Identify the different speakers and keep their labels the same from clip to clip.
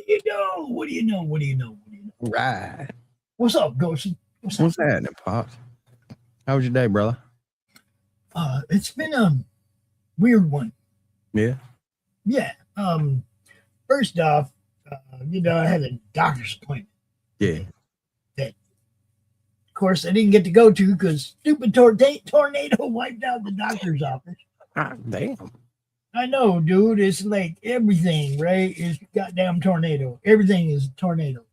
Speaker 1: you know? What do you know? What do you know? What do you know?
Speaker 2: Right.
Speaker 1: What's up, Ghosty?
Speaker 2: What's happening, Pops? How was your day, brother?
Speaker 1: It's been a weird one.
Speaker 2: Yeah.
Speaker 1: Yeah. First off, I had a doctor's appointment.
Speaker 2: Yeah.
Speaker 1: That, of course, I didn't get to go to because stupid tornado wiped out the doctor's office.
Speaker 2: Ah, damn.
Speaker 1: I know, dude. It's like everything, right? Is goddamn tornado. Everything is a tornado.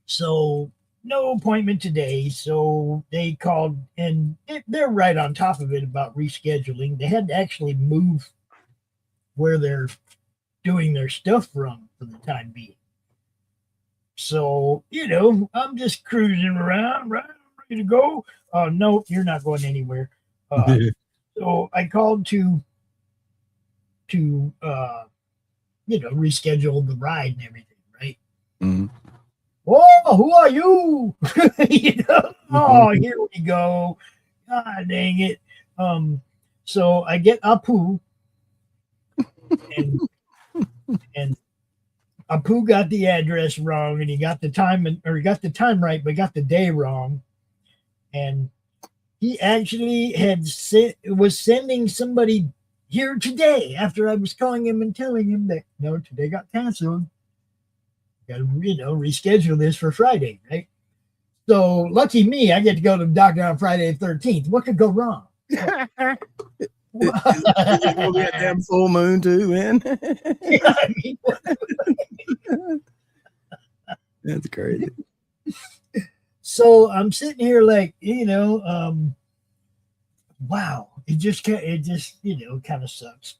Speaker 1: So no appointment today. So they called, and they're right on top of it about rescheduling. They had to actually move where they're doing their stuff from for the time being. So, I'm just cruising around, right? Ready to go. No, you're not going anywhere. So I called to reschedule the ride and everything, right?
Speaker 2: Mm-hmm.
Speaker 1: Oh, who are you? Oh, here we go. God dang it. So I get Apu, and Apu got the address wrong, and he got the time right, but got the day wrong. And he actually was sending somebody here today after I was calling him and telling him that no, today got canceled. Got to reschedule this for Friday, right? So lucky me, I get to go to the doctor on Friday the 13th. What could go wrong?
Speaker 2: It's gonna be a damn full moon too, man.
Speaker 1: Yeah, I mean,
Speaker 2: That's crazy.
Speaker 1: So I'm sitting here like, wow, it just kind of sucks.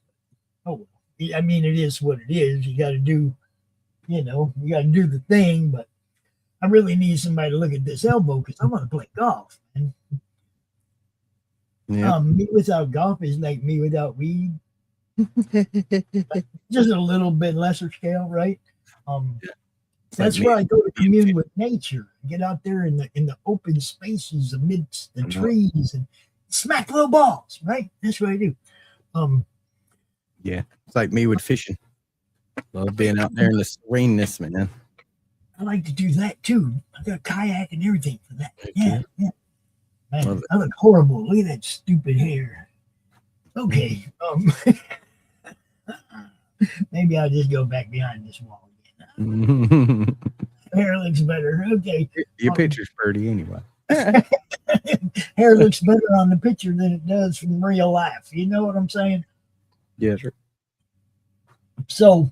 Speaker 1: Oh, I mean, it is what it is. You got to do, you got to do the thing, but I really need somebody to look at this elbow because I want to play golf. And
Speaker 2: yeah.
Speaker 1: Me without golf is like me without weed. Just a little bit lesser scale, right? That's where I go to commune with nature. Get out there in the open spaces amidst the trees and smack little balls, right? That's what I do.
Speaker 2: Yeah, it's like me with fishing. Love being out there in the sereneness, man.
Speaker 1: I like to do that too. I got a kayak and everything for that. Yeah. Man, I look horrible. Look at that stupid hair. Okay. Maybe I'll just go back behind this wall again. Hair looks better. Okay.
Speaker 2: Your picture's pretty anyway.
Speaker 1: Hair looks better on the picture than it does from real life. You know what I'm saying?
Speaker 2: Yeah, sure.
Speaker 1: So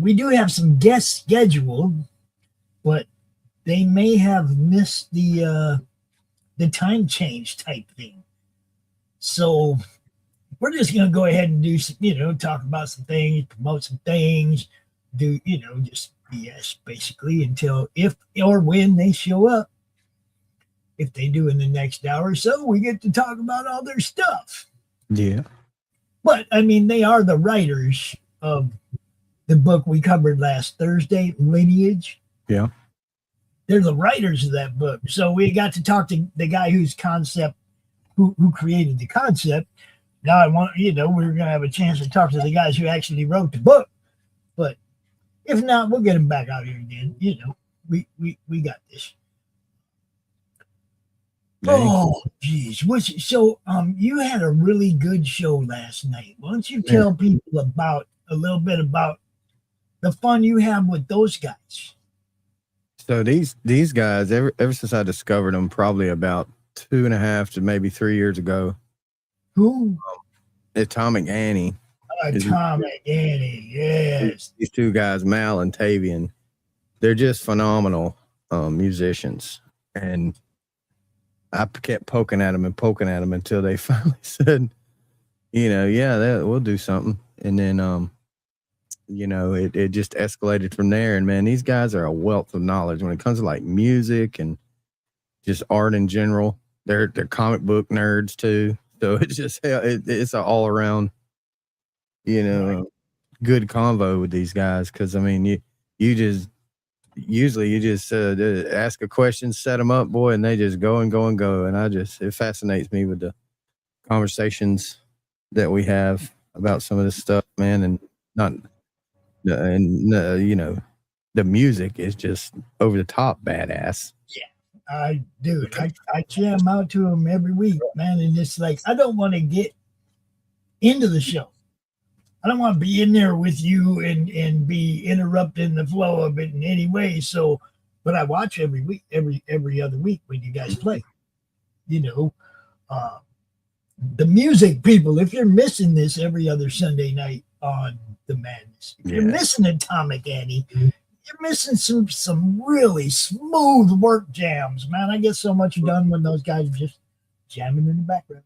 Speaker 1: we do have some guests scheduled, but they may have missed the time change type thing. So we're just going to go ahead and do some, talk about some things, promote some things, do, just BS basically until if or when they show up. If they do in the next hour or so, we get to talk about all their stuff.
Speaker 2: Yeah.
Speaker 1: But, I mean, they are the writers of the book we covered last Thursday, Lineage.
Speaker 2: Yeah.
Speaker 1: They're the writers of that book. So we got to talk to the guy who created the concept. Now we're going to have a chance to talk to the guys who actually wrote the book. But if not, we'll get them back out here again. We got this. Oh, geez. So you had a really good show last night. Why don't you tell people a little bit about the fun you have with those guys?
Speaker 2: So these guys, ever since I discovered them, probably about 2.5 to maybe 3 years ago.
Speaker 1: Who?
Speaker 2: Atomic Annie.
Speaker 1: Atomic Annie, yes.
Speaker 2: These two guys, Mal and Tavian, they're just phenomenal musicians. And I kept poking at them until they finally said, we'll do something. And then, it just escalated from there. And man, these guys are a wealth of knowledge when it comes to like music and just art in general. They're comic book nerds too. So it's just, it's an all around, good convo with these guys. Cause I mean, you just ask a question, set them up, boy, and they just go and go and go. And it fascinates me with the conversations that we have about some of this stuff, man. And And you know, the music is just over the top badass.
Speaker 1: I do it. I jam out to them every week, man. And it's like, I don't want to get into the show. I don't want to be in there with you and be interrupting the flow of it in any way. So, but I watch every week, every other week when you guys play. You know, the music people. If you're missing this every other Sunday night on the Madness, if you're missing Atomic Annie, you're missing some really smooth work jams, man. I get so much done when those guys are just jamming in the background.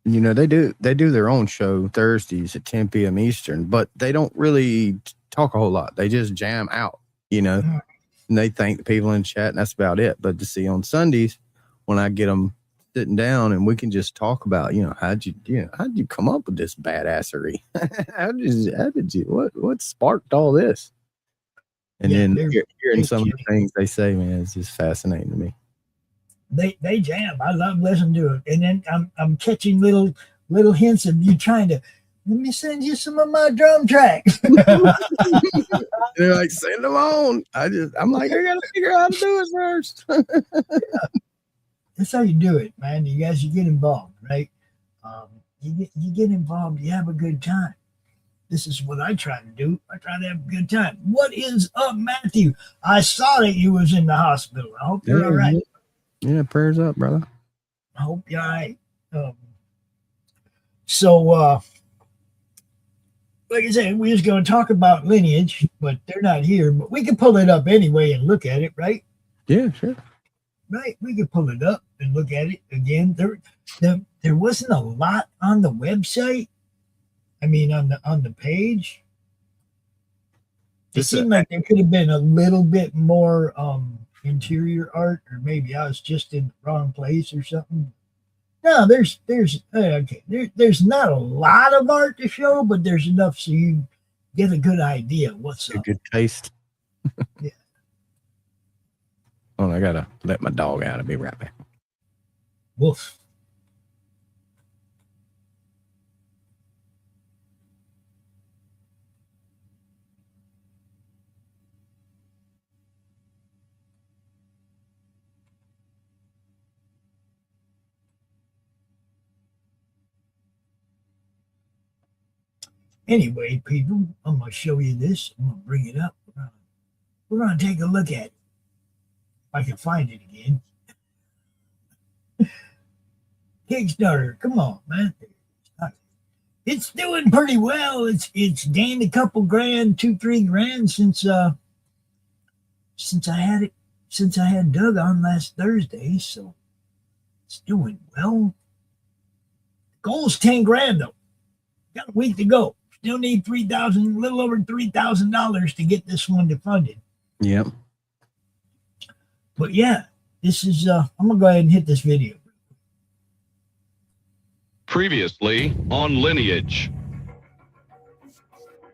Speaker 2: You know, they do their own show Thursdays at 10 p.m. Eastern, but they don't really talk a whole lot. They just jam out, you know, and they thank the people in the chat, and that's about it. But to see on Sundays, when I get them sitting down and we can just talk about, you know, how'd you come up with this badassery? how did you what sparked all this? And then hearing some of the things they say, man, it's just fascinating to me.
Speaker 1: They jam. I love listening to it. And then I'm catching little hints of you trying to, let me send you some of my drum tracks.
Speaker 2: They're like, send them on. I'm like, I gotta figure out how to do it first.
Speaker 1: That's how you do it, man. You guys, you get involved, right? You get involved, you have a good time. This is what I try to do. I try to have a good time. What is up, Matthew? I saw that you was in the hospital. I hope you're all right.
Speaker 2: Yeah, prayers up, brother.
Speaker 1: I hope you're all right. So, like I said, we're just going to talk about Lineage, but they're not here. But we can pull it up anyway and look at it, right?
Speaker 2: Yeah, sure.
Speaker 1: Right, we can pull it up and look at it again. There wasn't a lot on the website. I mean, on the page. It seemed like there could have been a little bit more interior art, or maybe I was just in the wrong place or something. No, there's not a lot of art to show, but there's enough so you get a good idea of what's up.
Speaker 2: Good taste.
Speaker 1: Yeah.
Speaker 2: Oh, I gotta let my dog out. I'll be right back.
Speaker 1: Woof. Anyway, people, I'm going to show you this. I'm going to bring it up. We're going to take a look at it. If I can find it again. Kickstarter, come on, man. It's doing pretty well. It's gained a couple grand, 2-3 grand since I had Doug on last Thursday, so it's doing well. Goal's 10 grand though. Got a week to go. Still need a little over $3,000 to get this one funded.
Speaker 2: Yep.
Speaker 1: But yeah, this is I'm gonna go ahead and hit this video.
Speaker 3: Previously on Lineage.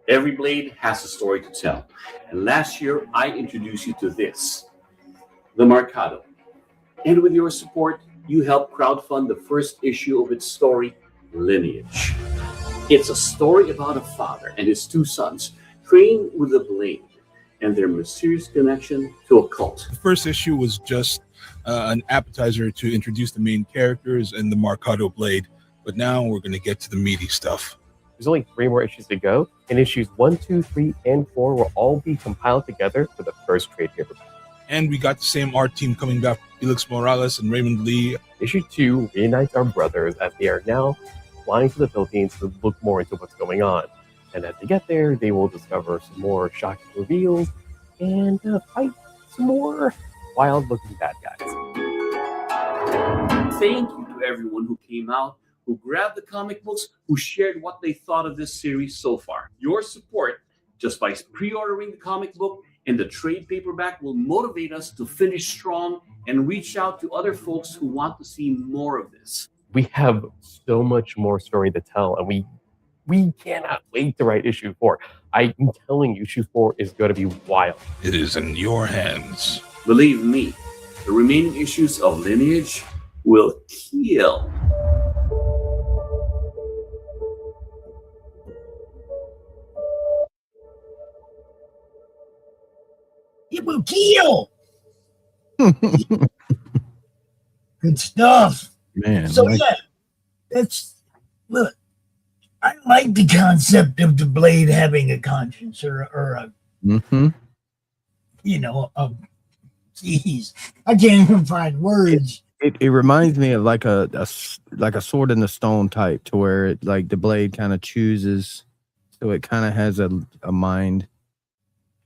Speaker 4: Every blade has a story to tell. And last year, I introduced you to this, the Mercado. And with your support, you helped crowdfund the first issue of its story, Lineage. It's a story about a father and his 2 sons training with a blade and their mysterious connection to a cult.
Speaker 5: The first issue was just an appetizer to introduce the main characters and the Mercado blade. But now we're going to get to the meaty stuff.
Speaker 6: There's only 3 more issues to go, and issues 1, 2, 3, and 4 will all be compiled together for the first trade paperback.
Speaker 5: And we got the same art team coming back, Felix Morales and Raymond Lee.
Speaker 6: Issue 2 reunites our brothers as they are now flying to the Philippines to look more into what's going on. And as they get there, they will discover some more shocking reveals and fight some more wild-looking bad guys.
Speaker 4: Thank you to everyone who came out, who grabbed the comic books, who shared what they thought of this series so far. Your support, just by pre-ordering the comic book and the trade paperback, will motivate us to finish strong and reach out to other folks who want to see more of this.
Speaker 6: We have so much more story to tell, and we cannot wait to write issue 4. I'm telling you, issue 4 is going to be wild.
Speaker 5: It is in your hands.
Speaker 4: Believe me, the remaining issues of Lineage will kill.
Speaker 1: It will kill. Good stuff.
Speaker 2: Man,
Speaker 1: So
Speaker 2: like,
Speaker 1: yeah, that's look. I like the concept of the blade having a conscience or a
Speaker 2: mhm.
Speaker 1: Jeez, I can't even find words.
Speaker 2: It reminds me of like a sword in the stone type, to where it like the blade kind of chooses, so it kind of has a mind.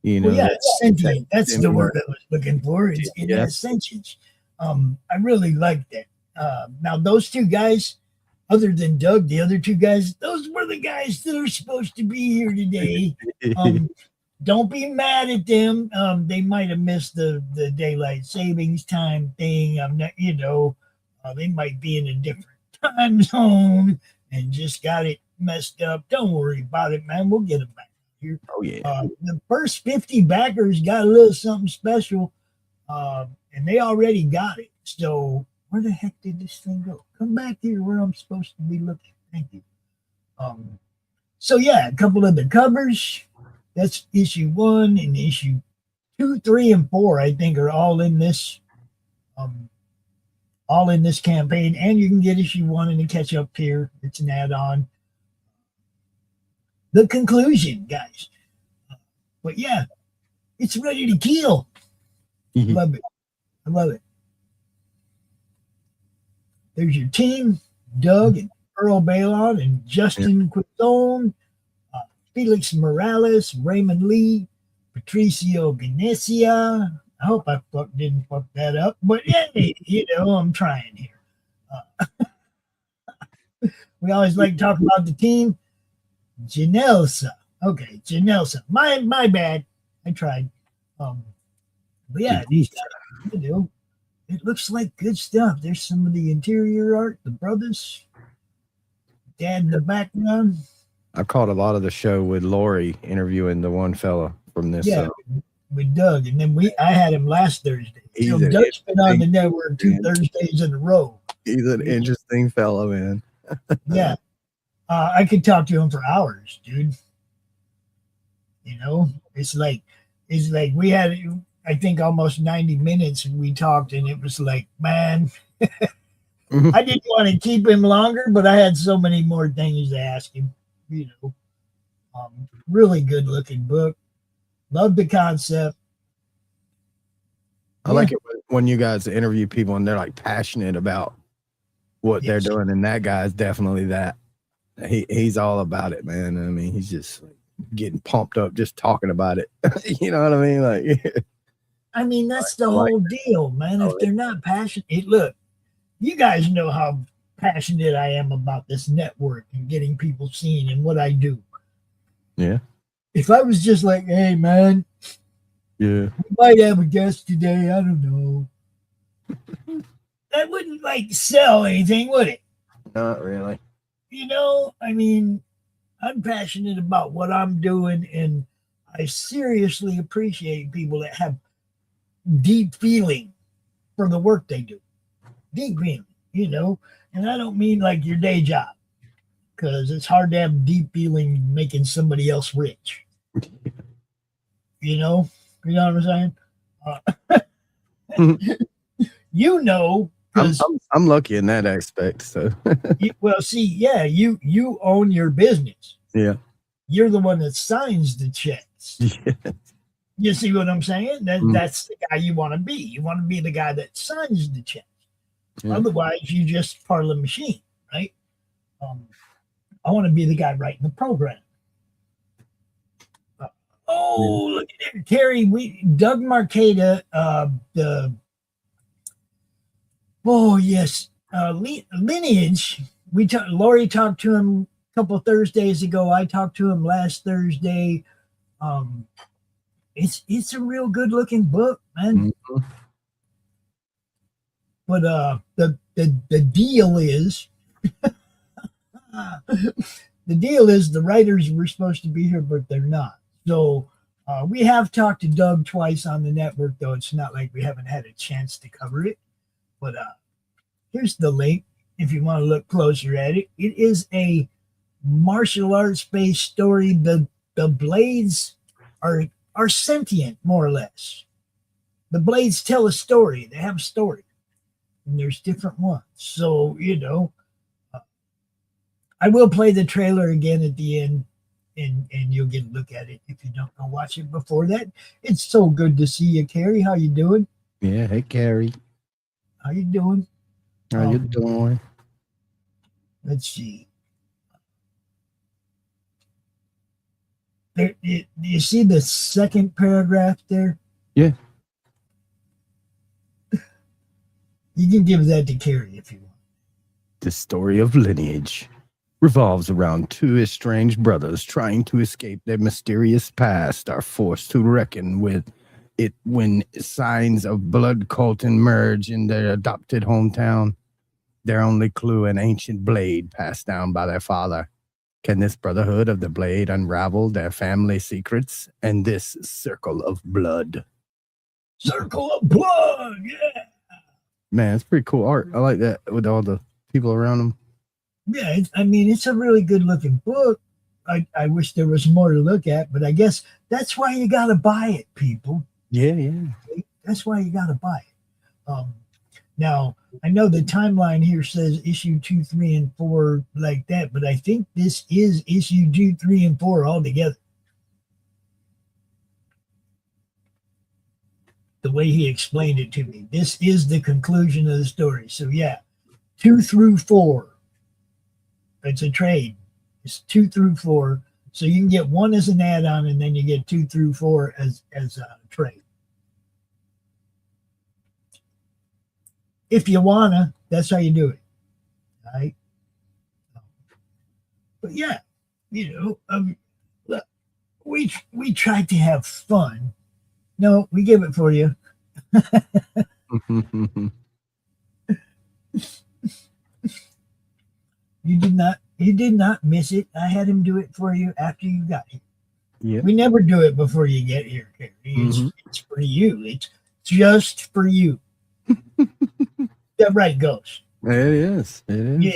Speaker 2: You know,
Speaker 1: Well, yeah, it's sentient. That's the
Speaker 2: similar.
Speaker 1: word I was looking for. It
Speaker 2: Yeah.
Speaker 1: has sentience. I really like that. Now, those two guys, other than Doug, the other two guys, those were the guys that are supposed to be here today. Don't be mad at them. They might have missed the daylight savings time thing. I'm not, they might be in a different time zone and just got it messed up. Don't worry about it, man. We'll get them back here.
Speaker 2: Oh yeah.
Speaker 1: The first 50 backers got a little something special, and they already got it. So where the heck did this thing go? Come back here where I'm supposed to be looking. Thank you. So yeah, a couple of the covers. That's issue 1 and issue 2, 3, and 4. I think are all in this campaign, and you can get issue 1 and the catch up here. It's an add-on. The conclusion, guys. But yeah, it's ready to kill. Love it. I love it. There's your team, Doug and Earl Baylon and Justin QUIZON, Felix Morales, Raymond Lee, Patricio Ganesia. I hope I didn't fuck that up, but hey, I'm trying here. We always like to talk about the team. Janelsa. Okay, Janelsa. My bad. I tried. But yeah, these guys, it looks like good stuff. There's some of the interior art, the brothers, dad in the background.
Speaker 2: I caught a lot of the show with Lori interviewing the one fella from this.
Speaker 1: Yeah, with Doug, and then I had him last Thursday. Doug's been on the network 2 Thursdays in a row.
Speaker 2: He's an interesting fellow, man.
Speaker 1: Yeah, I could talk to him for hours, dude. It's like we had, I think, almost 90 minutes, and we talked, and it was like, man, I didn't want to keep him longer, but I had so many more things to ask him. Really good looking book. Love the concept.
Speaker 2: I like it when you guys interview people and they're like passionate about what they're doing, and that guy's definitely that. He's all about it, man. I mean, he's just like getting pumped up just talking about it. You know what I mean? Like,
Speaker 1: I mean, that's the whole deal, man. If they're not passionate, look, you guys know how passionate I am about this network and getting people seen and what I do.
Speaker 2: Yeah.
Speaker 1: If I was just like, hey, man, we might have a guest today, I don't know. That wouldn't like sell anything, would it?
Speaker 2: Not really.
Speaker 1: I mean, I'm passionate about what I'm doing, and I seriously appreciate people that have deep feeling for the work they do. Deep feeling, and I don't mean like your day job, because it's hard to have deep feeling making somebody else rich. You know what I'm saying?
Speaker 2: I'm lucky in that aspect. So,
Speaker 1: you own your business.
Speaker 2: Yeah,
Speaker 1: you're the one that signs the checks.
Speaker 2: Yeah.
Speaker 1: You see what I'm saying? That's the guy you want to be. You want to be the guy that signs the checks. Yeah. Otherwise, you just part of the machine, right? I want to be the guy writing the program. Look at it, Terry. Doug Marcada, Lineage. Lori talked to him a couple of Thursdays ago. I talked to him last Thursday. It's a real good looking book, man. Mm-hmm. But the deal is the writers were supposed to be here, but they're not. So we have talked to Doug twice on the network, though it's not like we haven't had a chance to cover it. But here's the link if you want to look closer at it. It is a martial arts based story. The blades are sentient, more or less. the blades tell a story. They have a story, and there's different ones. So I will play the trailer again at the end, and you'll get a look at it if you don't go watch it before that. It's so good to see you, Carrie. How you doing?
Speaker 2: Yeah, hey Carrie.
Speaker 1: How you doing?
Speaker 2: How you doing?
Speaker 1: Let's see. There, do you see the second paragraph there?
Speaker 2: Yeah.
Speaker 1: You can give that to Carrie if you want.
Speaker 2: The story of Lineage revolves around two estranged brothers trying to escape their mysterious past are forced to reckon with it when signs of blood cult emerge in their adopted hometown. Their only clue, an ancient blade passed down by their father. Can this brotherhood of the blade unravel their family secrets and this circle of blood?
Speaker 1: Circle of blood, yeah.
Speaker 2: Man, it's pretty cool art. I like that with all the people around them.
Speaker 1: Yeah, it's a really good looking book. I wish there was more to look at, but I guess that's why you got to buy it, people.
Speaker 2: Yeah.
Speaker 1: That's why you got to buy it. Now, I know the timeline here says issue 2, 3, and 4 like that, but I think this is issue 2, 3, and 4 all together. The way he explained it to me. This is the conclusion of the story. So yeah, 2 through 4. It's a trade. It's 2 through 4. So you can get 1 as an add-on, and then you get 2 through 4 as a trade. If you wanna, that's how you do it. All right. But yeah, look, we tried to have fun. No, we give it for you. You did not miss it. I had him do it for you after you got here.
Speaker 2: Yeah.
Speaker 1: We never do it before you get here, Carrie. It's for you. It's just for you. That right, Ghost.
Speaker 2: It is.
Speaker 1: Yeah,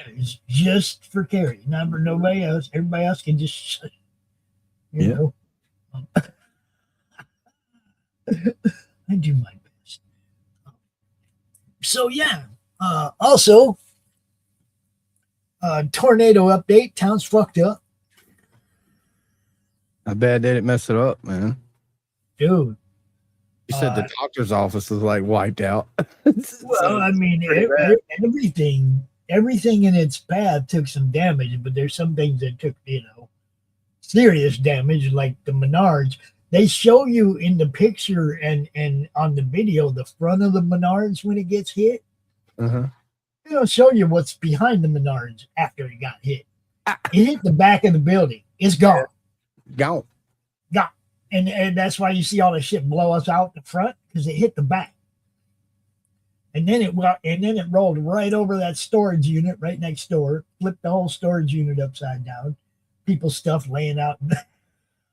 Speaker 1: it's just for Carrie, not for nobody else. Everybody else can just, you know. I do my best. So yeah. Also, tornado update. Town's fucked up,
Speaker 2: How bad did it mess it up, man?
Speaker 1: dude.
Speaker 2: You said the doctor's office was like wiped out.
Speaker 1: Well, I mean, everything in its path took some damage, but there's some things that took, serious damage, like the Menards. They show you in the picture and on the video the front of the Menards when it gets hit.
Speaker 2: Uh-huh.
Speaker 1: They don't show you what's behind the Menards after it got hit. It hit the back of the building. It's gone.
Speaker 2: Gone.
Speaker 1: And that's why you see all the shit blow us out the front, because it hit the back. And then it rolled right over that storage unit right next door, flipped the whole storage unit upside down. People's stuff laying out.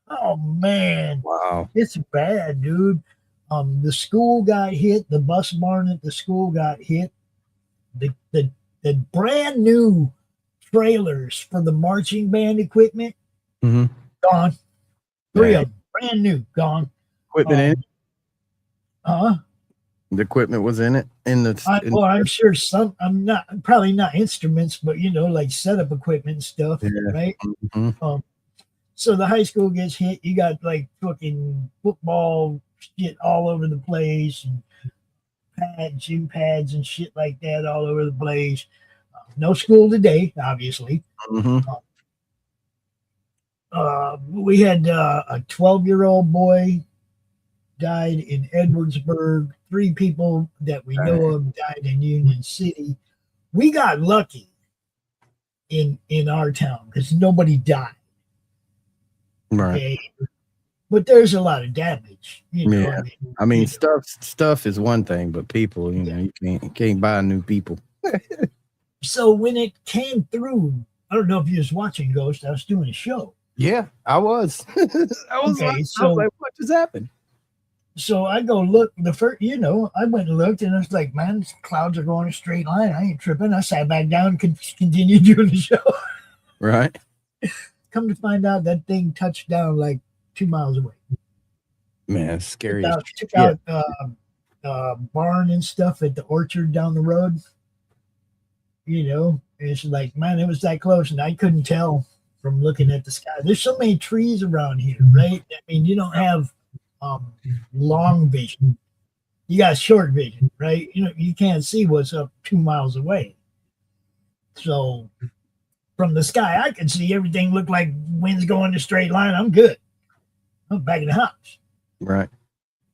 Speaker 1: Oh man.
Speaker 2: Wow.
Speaker 1: It's bad, dude. The school got hit, the bus barn at the school got hit. The brand new trailers for the marching band equipment gone. 3 of them. Brand new, gone.
Speaker 2: Equipment in it?
Speaker 1: Huh?
Speaker 2: The equipment was in it?
Speaker 1: Well, I'm sure probably not instruments, but like setup equipment and stuff, right?
Speaker 2: Mm-hmm.
Speaker 1: So the high school gets hit. You got like fucking football shit all over the place, and gym pads and shit like that all over the place. No school today, obviously. We had a 12-year-old boy died in Edwardsburg. 3 people that we know of died in Union City. We got lucky in our town because nobody died.
Speaker 2: Right.
Speaker 1: Okay? But there's a lot of damage.
Speaker 2: I mean, stuff is one thing, but people, you can't buy new people.
Speaker 1: So when it came through, I don't know if you was watching Ghost. I was doing a show.
Speaker 2: Yeah, I was. I was like, what just happened?
Speaker 1: So I go look I went and looked, and I was like, man, these clouds are going a straight line. I ain't tripping. I sat back down and continued doing the show.
Speaker 2: Right.
Speaker 1: Come to find out, that thing touched down like 2 miles away.
Speaker 2: Man, it's scary as
Speaker 1: Took
Speaker 2: shit.
Speaker 1: out barn and stuff at the orchard down the road. You know, it's like, man, it was that close, and I couldn't tell from looking at the sky. There's so many trees around here, right? I mean, you don't have long vision. You got short vision, right? You know, you can't see what's up 2 miles away. So from the sky, I can see everything look like wind's going in a straight line. I'm good. I'm back in the house.
Speaker 2: Right.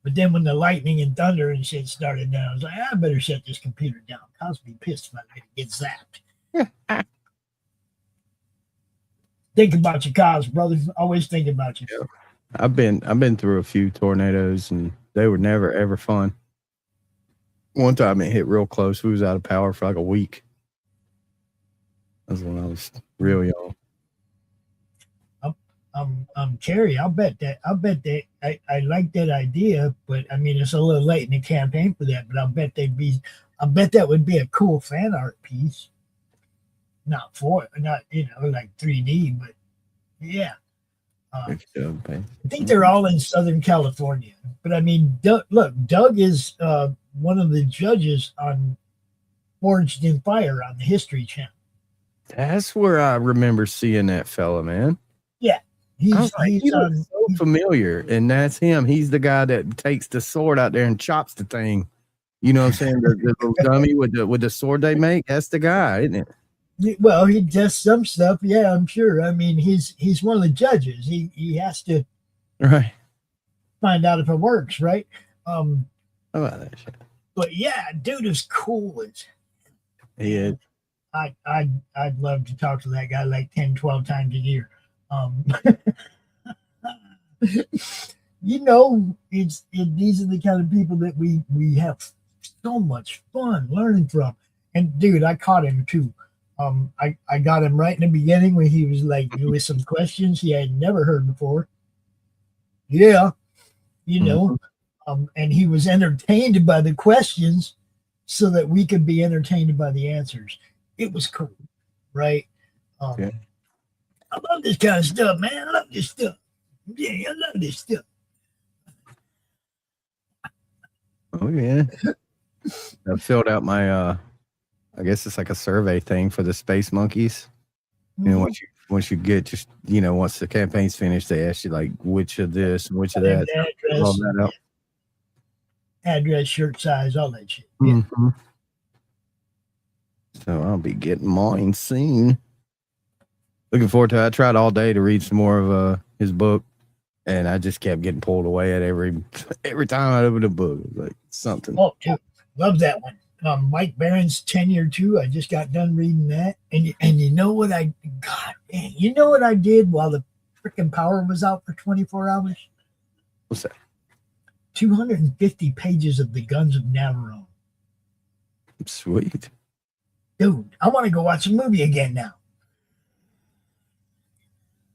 Speaker 1: But then when the lightning and thunder and shit started down, I was like, I better shut this computer down. I'll be pissed if I get zapped. Think about your cause, brother. Always think about you.
Speaker 2: Yeah. I've been through a few tornadoes, and they were never ever fun. One time it hit real close. We was out of power for like a week. That was when I was real young.
Speaker 1: Terry, I'll bet that I like that idea, but I mean it's a little late in the campaign for that, but I bet that would be a cool fan art piece. Not like 3D, but yeah. I think they're all in Southern California. But I mean, Doug is one of the judges on Forged in Fire on the History Channel.
Speaker 2: That's where I remember seeing that fella, man.
Speaker 1: Yeah.
Speaker 2: He looks so familiar, and that's him. He's the guy that takes the sword out there and chops the thing. You know what I'm saying? The little dummy with the sword they make. That's the guy, isn't it?
Speaker 1: Well, he does some stuff. Yeah, I'm sure. I mean, he's one of the judges. He has to find out if it works, right?
Speaker 2: How about that shit?
Speaker 1: But yeah, dude is cool as.
Speaker 2: He is.
Speaker 1: I'd love to talk to that guy like 10, 12 times a year. You know, these are the kind of people that we have so much fun learning from. And dude, I caught him too. I got him right in the beginning when he was like with some questions he had never heard before. Yeah, you know, and he was entertained by the questions so that we could be entertained by the answers. It was cool, right?
Speaker 2: Yeah.
Speaker 1: I love this kind of stuff, man. I love this stuff. Yeah, I love this stuff.
Speaker 2: Oh yeah. I filled out my I guess it's like a survey thing for the space monkeys. You know, once you get just once the campaign's finished, they ask you like which of this and which of that.
Speaker 1: Address, shirt size, all that shit.
Speaker 2: Mm-hmm. So I'll be getting mine soon. Looking forward to it. I tried all day to read some more of his book, and I just kept getting pulled away at every time I opened a book. It was like something.
Speaker 1: Oh, dude, love that one. Mike Barron's Tenure 2. I just got done reading that, and you know what you know what I did while the freaking power was out for 24 hours?
Speaker 2: What's that?
Speaker 1: 250 pages of the Guns of Navarone.
Speaker 2: Sweet.
Speaker 1: Dude, I want to go watch a movie again now.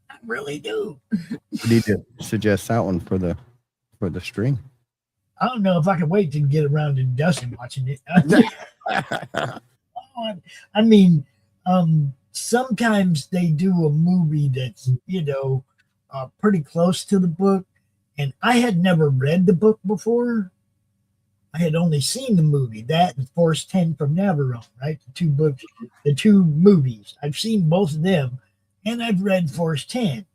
Speaker 1: I really do.
Speaker 2: You need to suggest that one for the stream.
Speaker 1: I don't know if I can wait to get around to Dustin watching it. I mean, sometimes they do a movie that's, pretty close to the book. And I had never read the book before. I had only seen the movie, that and Force 10 from Navarone, right? The two movies. I've seen both of them, and I've read Force 10,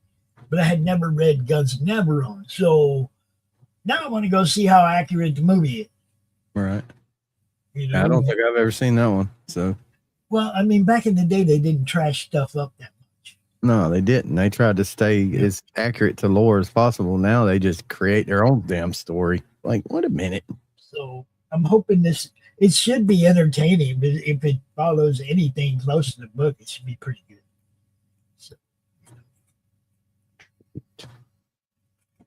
Speaker 1: but I had never read Guns of Navarone. So now I want to go see how accurate the movie is.
Speaker 2: Right. I don't think I've ever seen that one. So.
Speaker 1: Well, I mean, back in the day, they didn't trash stuff up that much.
Speaker 2: No, they didn't. They tried to stay as accurate to lore as possible. Now they just create their own damn story. Like, wait a minute.
Speaker 1: So I'm hoping it should be entertaining, but if it follows anything close to the book, it should be pretty good. So,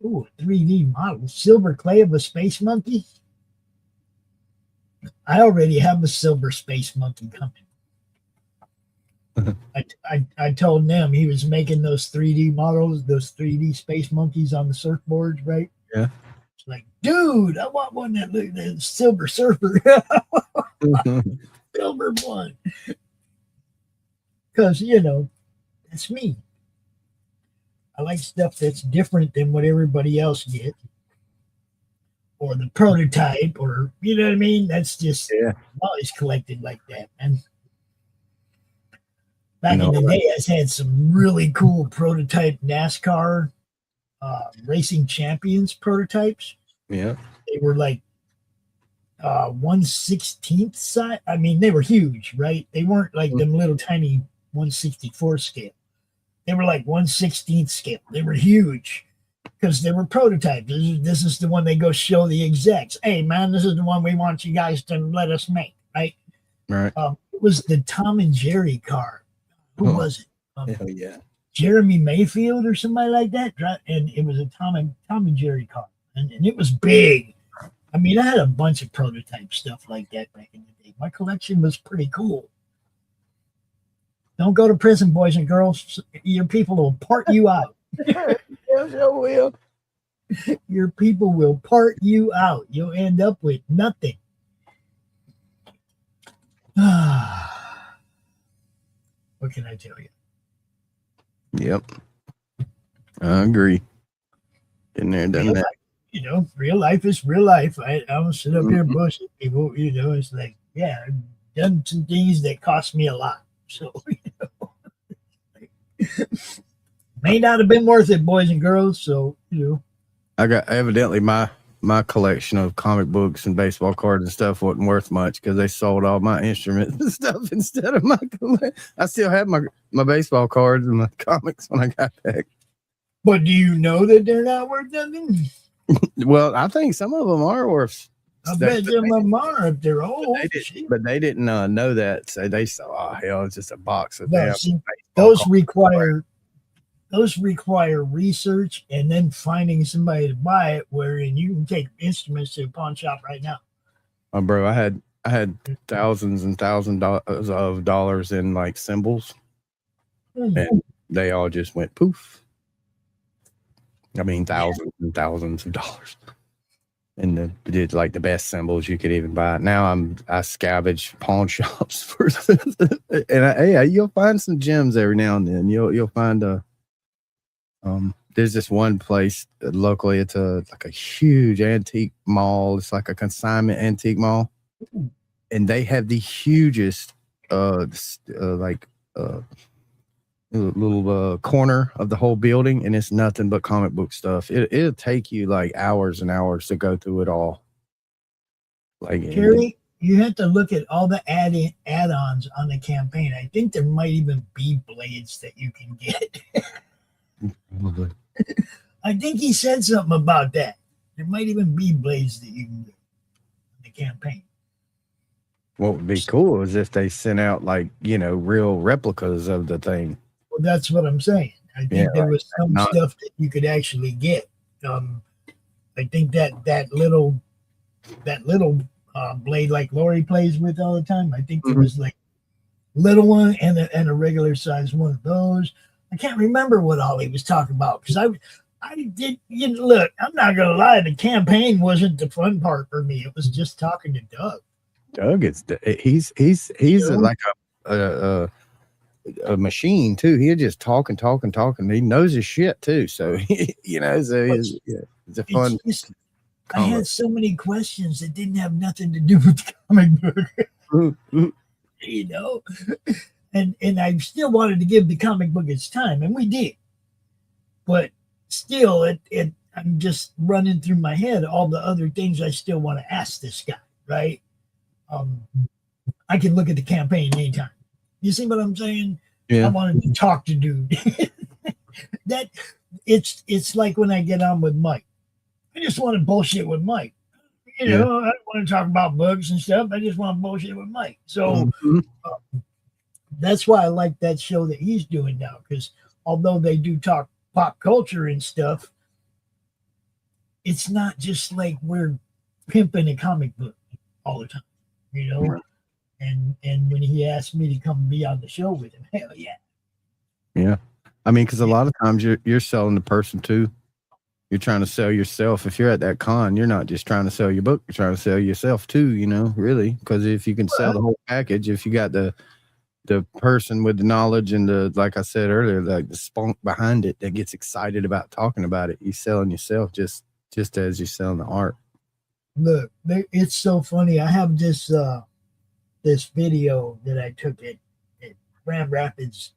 Speaker 1: ooh, 3D model. Silver clay of a space monkey. I already have a silver space monkey coming. I told them he was making those 3D models, those 3D space monkeys on the surfboards, right?
Speaker 2: Yeah.
Speaker 1: It's like, dude, I want one that looks like Silver Surfer. Silver one. Because, that's me. I like stuff that's different than what everybody else gets. or the prototype, or you know what I mean. That's just
Speaker 2: Yeah.
Speaker 1: always collected like that, man. Back
Speaker 2: No,
Speaker 1: in the day, I had some really cool prototype NASCAR racing champions prototypes.
Speaker 2: Yeah.
Speaker 1: They were like 1/16th size. I mean, they were huge, right? They weren't like them little tiny 1/64 scale. They were like 1/16th scale. They were huge because they were prototypes. This is the one they go show the execs. Hey, man, this is the one we want you guys to let us make, right?
Speaker 2: Right.
Speaker 1: It was the Tom and Jerry car. Who was it?
Speaker 2: Hell yeah.
Speaker 1: Jeremy Mayfield or somebody like that. And it was a Tom and Jerry car. And it was big. I mean, I had a bunch of prototype stuff like that back in the day. My collection was pretty cool. Don't go to prison, boys and girls. Your people will part you out.
Speaker 2: Yeah, sure will.
Speaker 1: Your people will part you out. You'll end up with nothing. What can I tell you?
Speaker 2: Yep. I agree. Been there, done that.
Speaker 1: You know, real life is real life. I don't sit up here and bullshit people. You know, it's like, yeah, I've done some things that cost me a lot. So, you know, may not have been worth it, boys and girls. So, you know,
Speaker 2: I got evidently my collection of comic books and baseball cards and stuff wasn't worth much because they sold all my instruments and stuff instead of my collection. I still have my baseball cards and my comics when I got back.
Speaker 1: But do you know that they're not worth nothing?
Speaker 2: Well, I think some of them are worth.
Speaker 1: I bet them are if they're old.
Speaker 2: But they didn't know that. So they said, "Oh hell, it's just a box of
Speaker 1: No,
Speaker 2: damn
Speaker 1: see,
Speaker 2: baseball
Speaker 1: those
Speaker 2: cards."
Speaker 1: require research and then finding somebody to buy it. Wherein you can take instruments to a pawn shop right now.
Speaker 2: Oh, bro, I had thousands and thousands of dollars in like symbols, and they all just went poof. I mean, thousands and thousands of dollars. And did like the best symbols you could even buy. Now I scavenge pawn shops for, and you'll find some gems every now and then. You'll find there's this one place locally. It's like a huge antique mall. It's like a consignment antique mall, and they have the hugest little corner of the whole building, and it's nothing but comic book stuff. It'll take you like hours and hours to go through it all. Like,
Speaker 1: Kerry, you have to look at all the add-ons on the campaign. I think there might even be blades that you can get.
Speaker 2: probably.
Speaker 1: I think he said something about that. There might even be blades that you can get in the campaign.
Speaker 2: What would be cool is if they sent out like, real replicas of the thing.
Speaker 1: Well, that's what I'm saying. I think there was some stuff that you could actually get. I think that little blade like Lori plays with all the time. I think there was like little one and a regular size one of those. I can't remember what all he was talking about because I did. Look, I'm not gonna lie. The campaign wasn't the fun part for me. It was just talking to Doug.
Speaker 2: Doug, he's like a machine too. He'll just talk. He knows his shit too. So it's a fun.
Speaker 1: I had so many questions that didn't have nothing to do with the comic book. And I still wanted to give the comic book its time, and we did. But still, I'm just running through my head all the other things I still want to ask this guy, right? I can look at the campaign anytime. You see what I'm saying?
Speaker 2: Yeah.
Speaker 1: I wanted to talk to dude. That it's like when I get on with Mike. I just want to bullshit with Mike. I don't want to talk about books and stuff. I just want to bullshit with Mike. So that's why I like that show that he's doing now. Because although they do talk pop culture and stuff, it's not just like we're pimping a comic book all the time. Right. And when he asked me to come be on the show with him, hell yeah.
Speaker 2: Yeah. I mean, because a lot of times you're selling the person too. You're trying to sell yourself. If you're at that con, you're not just trying to sell your book, you're trying to sell yourself too, really. Because if you can sell the whole package, if you got the person with the knowledge and the, like I said earlier, like the spunk behind it that gets excited about talking about it, you're selling yourself just as you're selling the art.
Speaker 1: Look, it's so funny. I have this this video that I took at Grand Rapids,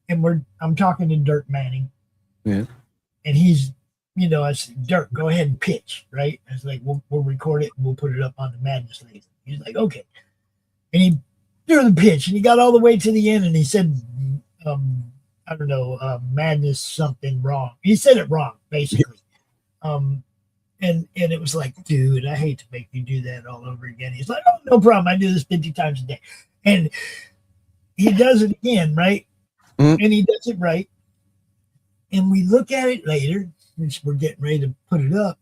Speaker 1: and I'm talking to Dirk Manning.
Speaker 2: Yeah.
Speaker 1: And he's, I said, Dirk, go ahead and pitch, right? I was like, we'll record it and we'll put it up on the Madness League. He's like, okay. And he threw the pitch and he got all the way to the end and he said, I don't know, Madness something wrong. He said it wrong, basically. And it was like, dude, I hate to make you do that all over again. He's like, oh, no problem. I do this 50 times a day. And he does it again, right? Mm-hmm. And he does it right. And we look at it later, which we're getting ready to put it up.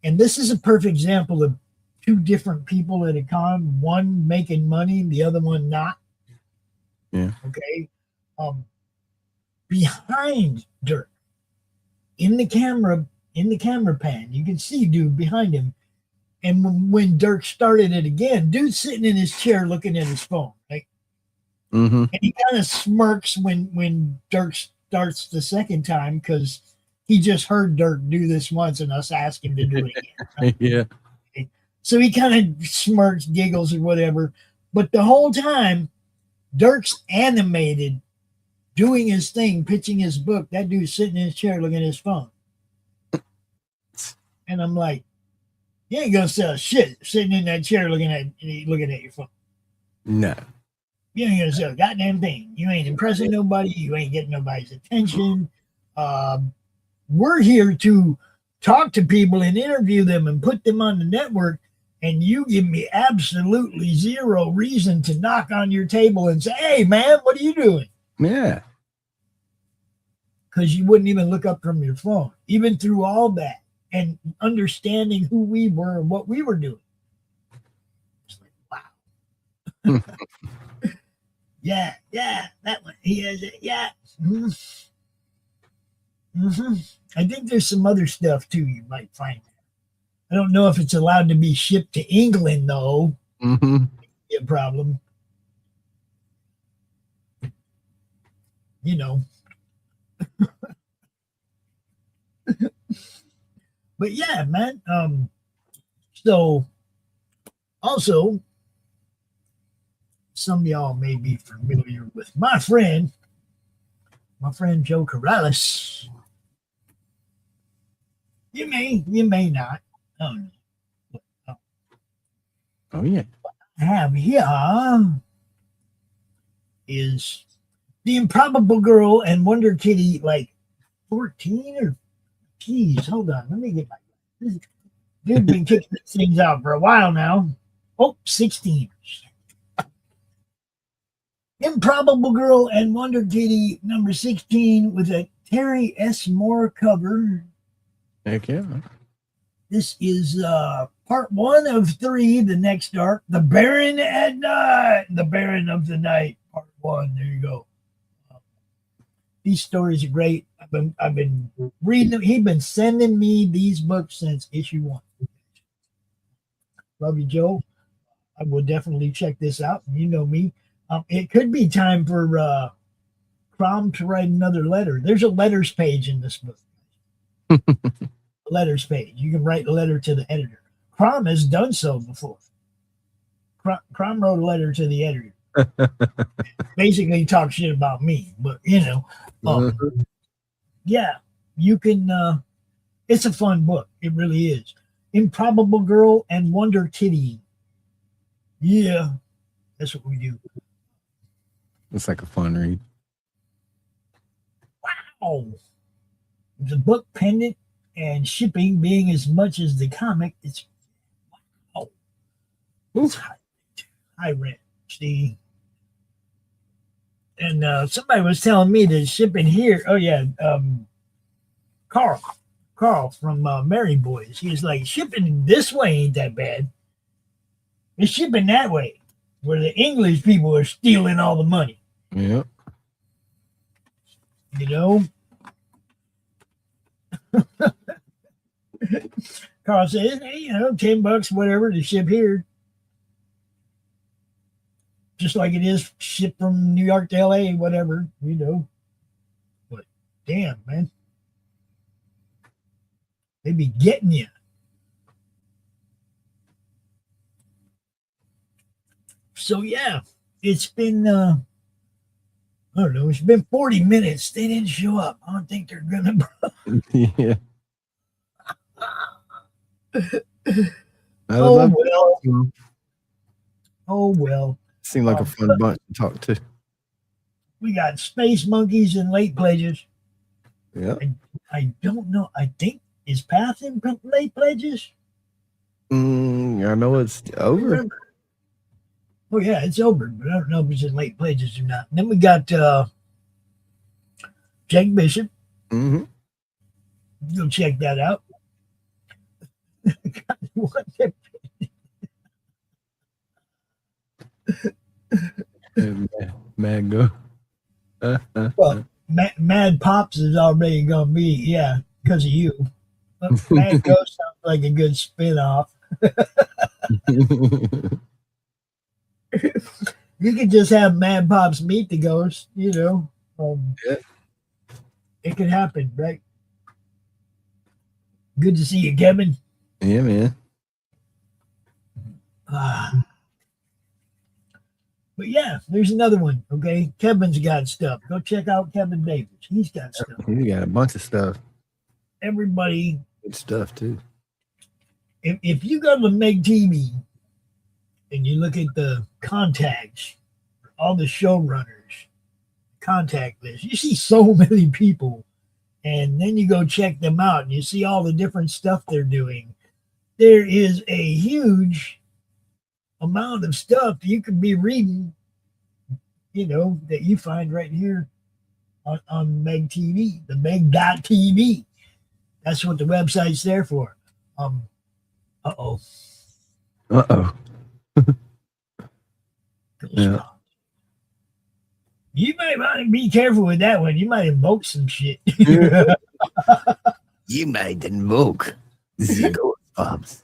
Speaker 1: And this is a perfect example of two different people at a con, one making money, the other one not.
Speaker 2: Yeah.
Speaker 1: Okay. Behind Dirk, in the camera pan, you can see dude behind him. And when Dirk started it again, dude's sitting in his chair looking at his phone, right?
Speaker 2: Mm-hmm.
Speaker 1: And he kind of smirks when Dirk starts the second time because he just heard Dirk do this once and us ask him to do it again. Right?
Speaker 2: Yeah.
Speaker 1: Okay. So he kind of smirks, giggles, or whatever. But the whole time, Dirk's animated, doing his thing, pitching his book. That dude's sitting in his chair looking at his phone. And I'm like, you ain't gonna sell shit sitting in that chair looking at your phone.
Speaker 2: No.
Speaker 1: You ain't gonna sell a goddamn thing. You ain't impressing nobody. You ain't getting nobody's attention. We're here to talk to people and interview them and put them on the network. And you give me absolutely zero reason to knock on your table and say, hey, man, what are you doing?
Speaker 2: Yeah.
Speaker 1: Because you wouldn't even look up from your phone, even through all that and understanding who we were and what we were doing. It's like, wow. Yeah, that one. He has it. Yeah. Mm-hmm. Mm-hmm. I think there's some other stuff too you might find. I don't know if it's allowed to be shipped to England though.
Speaker 2: Mm-hmm.
Speaker 1: Be a problem. But yeah, man. So also, some of y'all may be familiar with my friend Joe Corrales. You may not. Oh no.
Speaker 2: Oh yeah.
Speaker 1: What I have here is The Improbable Girl and Wonder Kitty, like 14 or geez, hold on. Let me get my this dude been kicking these things out for a while now. Oh, 16. Improbable Girl and Wonder Kitty number 16 with a Terry S. Moore cover.
Speaker 2: Heck yeah.
Speaker 1: This is part 1 of 3, The Next Arc, The Baron at Night, The Baron of the Night, part 1. There you go. These stories are great. I've been reading them. He's been sending me these books since issue 1. Love you, Joe. I will definitely check this out. You know me. It could be time for Crom to write another letter. There's a letters page in this book. Letters page. You can write a letter to the editor. Crom has done so before. Crom wrote a letter to the editor. Basically talk shit about me, but yeah, you can it's a fun book. It really is. Improbable Girl and Wonder Kitty. Yeah, that's what we do.
Speaker 2: It's like a fun read.
Speaker 1: Wow. The book pendant and shipping being as much as the comic, it's wow. It's high rent, Steve. And somebody was telling me that shipping here, oh yeah, Carl from Mary Boys, he's like, shipping this way ain't that bad. It's shipping that way, where the English people are stealing all the money.
Speaker 2: Yep.
Speaker 1: Carl says, hey, $10, whatever, to ship here. Just like it is shipped from New York to LA, whatever, But damn, man. They be getting you. So yeah, it's been I don't know, it's been 40 minutes. They didn't show up. I don't think they're gonna.
Speaker 2: Yeah. I would
Speaker 1: Oh
Speaker 2: love
Speaker 1: well.
Speaker 2: to.
Speaker 1: Oh well.
Speaker 2: Seemed like a fun bunch to talk to.
Speaker 1: We got Space Monkeys and Late Pledges.
Speaker 2: Yeah.
Speaker 1: I don't know. I think is Path in Late Pledges?
Speaker 2: I know it's over.
Speaker 1: Remember. Oh yeah, it's over, but I don't know if it's in Late Pledges or not. And then we got Jake Bishop.
Speaker 2: Mm-hmm.
Speaker 1: Go check that out.
Speaker 2: Mad go.
Speaker 1: Well, Mad Pops is already gonna be, yeah, because of you. But Mad Ghost sounds like a good spin-off. You could just have Mad Pops meet the ghost, you know.
Speaker 2: Yeah.
Speaker 1: It could happen, right? Good to see you, Kevin.
Speaker 2: Yeah, man.
Speaker 1: But yeah, there's another one. Okay, Kevin's got stuff. Go check out Kevin Davis. He's got stuff.
Speaker 2: You got a bunch of stuff.
Speaker 1: Everybody,
Speaker 2: Good stuff too.
Speaker 1: if you go to Meg TV and you look at the contacts, all the showrunners, contact list, you see so many people, and then you go check them out and you see all the different stuff they're doing. There is a huge amount of stuff you could be reading, you know, that you find right here on Meg TV, the Meg.tv. That's what the website's there for. Uh-oh.
Speaker 2: Yeah.
Speaker 1: You might want to be careful with that one. You might invoke some shit.
Speaker 2: You might invoke the ghost pops.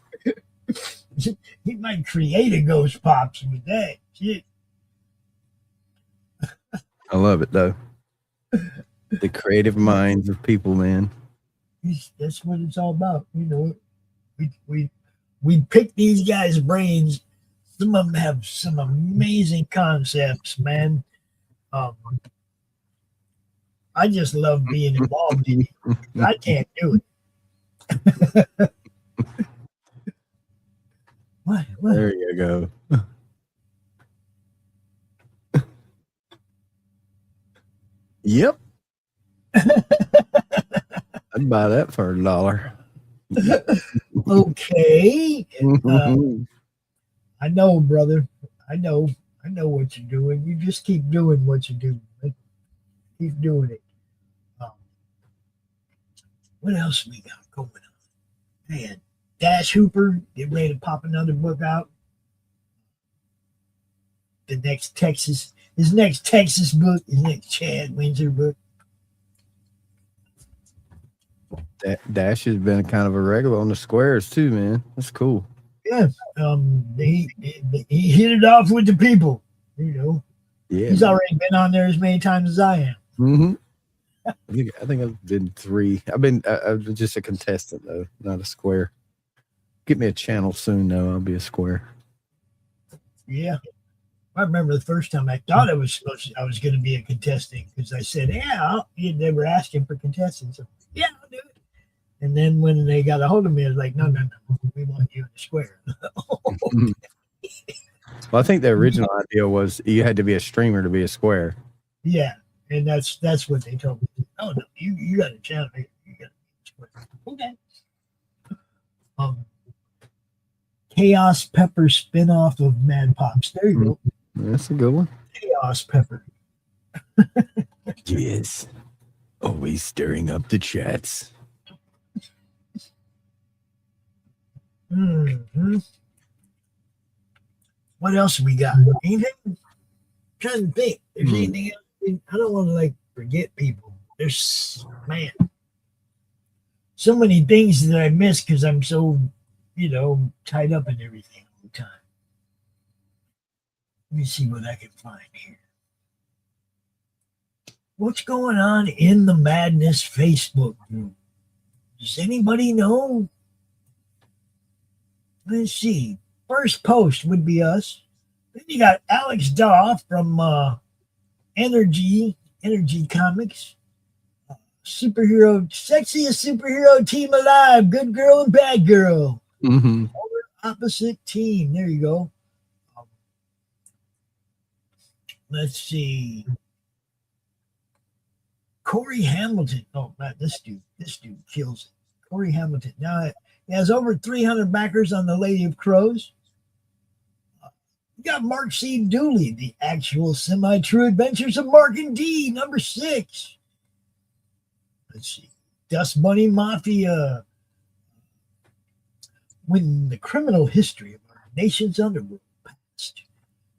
Speaker 1: You might create a ghost pops with that shit.
Speaker 2: I love it though. The creative minds of people, man.
Speaker 1: That's what it's all about. You know, we pick these guys' brains. Some of them have some amazing concepts, man. I just love being involved in it. I can't do it. What?
Speaker 2: There you go. Yep. I'd buy that for $1.
Speaker 1: Okay. I know, brother. I know what you're doing. You just keep doing what you're doing. Keep doing it. What else we got going on? Man, Dash Hooper, get ready to pop another book out. His next Texas book, his next Chad Windsor book.
Speaker 2: Dash has been kind of a regular on the squares too, man. That's cool.
Speaker 1: Yeah. He hit it off with the people, you know.
Speaker 2: Yeah.
Speaker 1: He's already been on there as many times as I am.
Speaker 2: Mm-hmm. I think I've been 3. I'm just a contestant though, not a square. Get me a channel soon though. I'll be a square.
Speaker 1: Yeah. I remember the first time I thought I was going to be a contestant because I said, yeah, they were asking for contestants. So, yeah, I'll do it. And then when they got a hold of me, I was like, no, we want you in the square.
Speaker 2: Well, I think the original idea was you had to be a streamer to be a square.
Speaker 1: Yeah, and that's what they told me. Oh no, you got a channel. You got a square. Okay. Chaos Pepper spinoff of Mad Pops. There you go.
Speaker 2: That's a good one.
Speaker 1: Chaos Pepper.
Speaker 2: Yes. Always stirring up the chats.
Speaker 1: Mm-hmm. What else we got? Anything? I'm trying to think. There's anything else? I don't want to forget people. There's so many things that I miss because I'm so tied up in everything all the time. Let me see what I can find here. What's going on in the Madness Facebook group? Does anybody know? Let's see. First post would be us. Then you got Alex Daw from Energy Comics. Superhero, sexiest superhero team alive. Good girl and bad girl.
Speaker 2: Mm-hmm.
Speaker 1: Opposite team. There you go. Let's see. Corey Hamilton. Oh, man, this dude kills it. Corey Hamilton. Now he has over 300 backers on the Lady of Crows. We got Mark C. Dooley, The Actual Semi-True Adventures of Mark and D, number 6. Let's see. Dust Bunny Mafia. When the criminal history of our nation's underworld past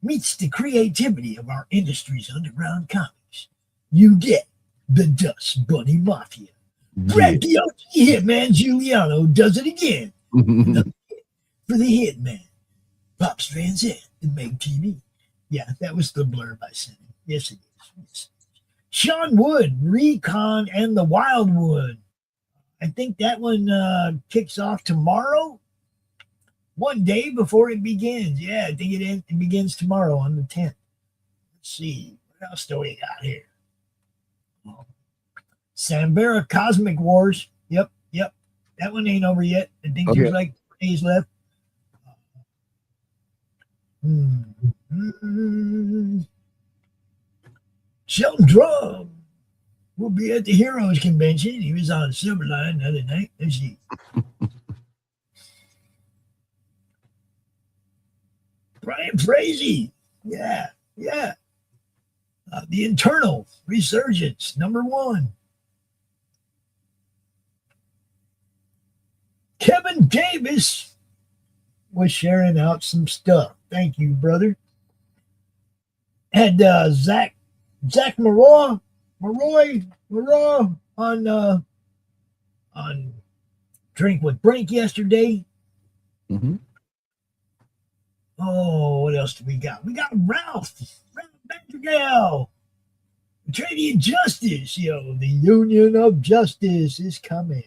Speaker 1: meets the creativity of our industry's underground comics, you get the Dust Bunny Mafia. Brad Bianchi Hitman Giuliano does it again. For the Hitman. Pops Van Zandt, the Meg TV. Yeah, that was the blurb I sent him. Yes, it is. Yes. Sean Wood, Recon and the Wildwood. I think that one kicks off tomorrow. One day before it begins. Yeah, I think it begins tomorrow on the 10th. Let's see. What else do we got here? Sambera Cosmic Wars. Yep. That one ain't over yet. I think there's like 4 days left. Sheldon Drum will be at the Heroes Convention. He was on Silverline the other night. Let's see. Brian Frazee. Yeah. The Internal Resurgence, number 1. Kevin Davis was sharing out some stuff. Thank you, brother. And Zach Maroy on Drink with Brink yesterday.
Speaker 2: Mm-hmm.
Speaker 1: Oh, what else do we got? We got Ralph Bentergal. Trading Justice, the Union of Justice is coming.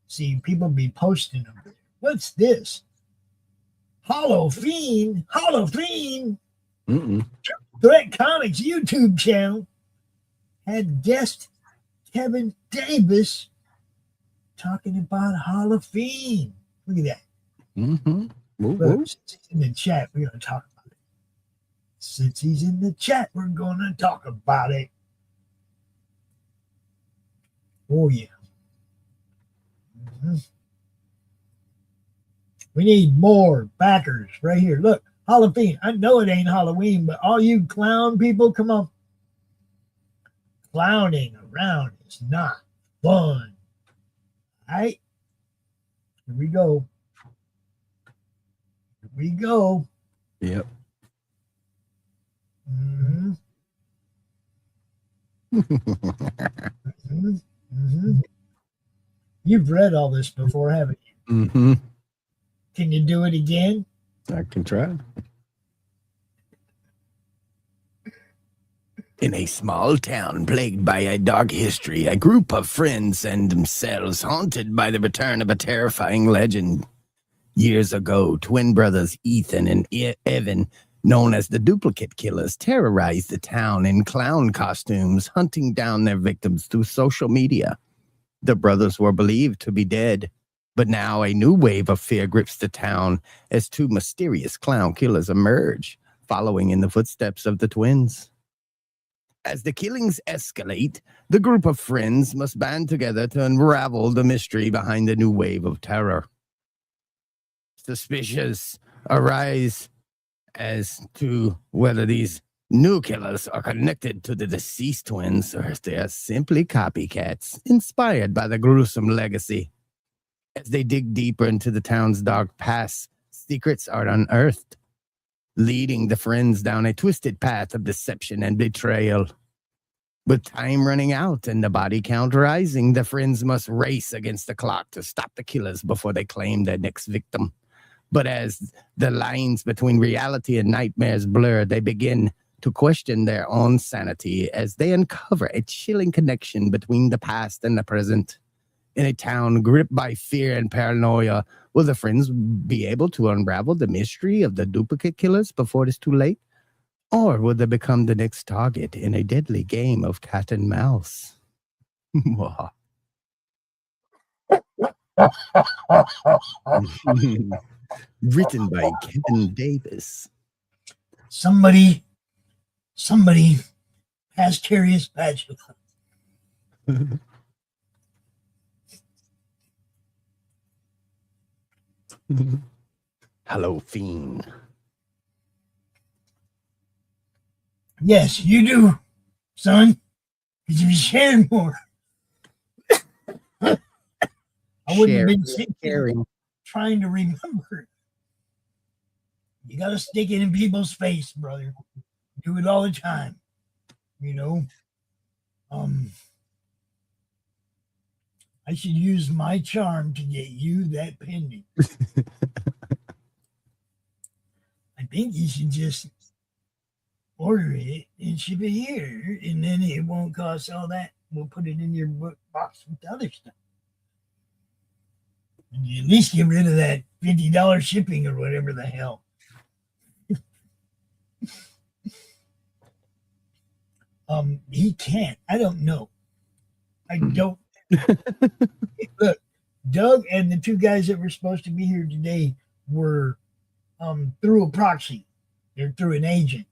Speaker 1: See, people be posting them. What's this? Hollow Fiend. Threat Comics YouTube channel had guest Kevin Davis talking about Hollow Fiend. Look at that.
Speaker 2: Mm-hmm.
Speaker 1: Look, since he's in the chat, we're going to talk about it. Since he's in the chat, we're going to talk about it. Oh, yeah. Mm-hmm. We need more backers right here. Look, Halloween. I know it ain't Halloween, but all you clown people, come on. Clowning around is not fun. All right? Here we go.
Speaker 2: Yep.
Speaker 1: Mm-hmm. You've read all this before, haven't you?
Speaker 2: Mm-hmm.
Speaker 1: Can you do it again?
Speaker 2: I can try. In a small town plagued by a dark history, a group of friends and themselves haunted by the return of a terrifying legend. Years ago, twin brothers Ethan and Evan, known as the Duplicate Killers, terrorized the town in clown costumes, hunting down their victims through social media. The brothers were believed to be dead, but now a new wave of fear grips the town as 2 mysterious clown killers emerge, following in the footsteps of the twins. As the killings escalate, the group of friends must band together to unravel the mystery behind the new wave of terror. Suspicions arise as to whether these new killers are connected to the deceased twins or if they are simply copycats inspired by the gruesome legacy. As they dig deeper into the town's dark past, secrets are unearthed, leading the friends down a twisted path of deception and betrayal. With time running out and the body count rising, the friends must race against the clock to stop the killers before they claim their next victim. But as the lines between reality and nightmares blur, they begin to question their own sanity as they uncover a chilling connection between the past and the present. In a town gripped by fear and paranoia, will the friends be able to unravel the mystery of the duplicate killers before it is too late? Or will they become the next target in a deadly game of cat and mouse? Written by Kevin Davis.
Speaker 1: Somebody has curious spatula.
Speaker 2: Hello, fiend.
Speaker 1: Yes, you do, son. Because if you shared more, I wouldn't have been sitting here trying to remember. You got to stick it in people's face, brother. Do it all the time. You know, I should use my charm to get you that pendant. I think you should just order it and ship it here, and then it won't cost all that. We'll put it in your box with the other stuff. And you at least get rid of that $50 shipping or whatever the hell. He can't. I don't know. I don't. Look, Doug and the two guys that were supposed to be here today were through a proxy. They're through an agent.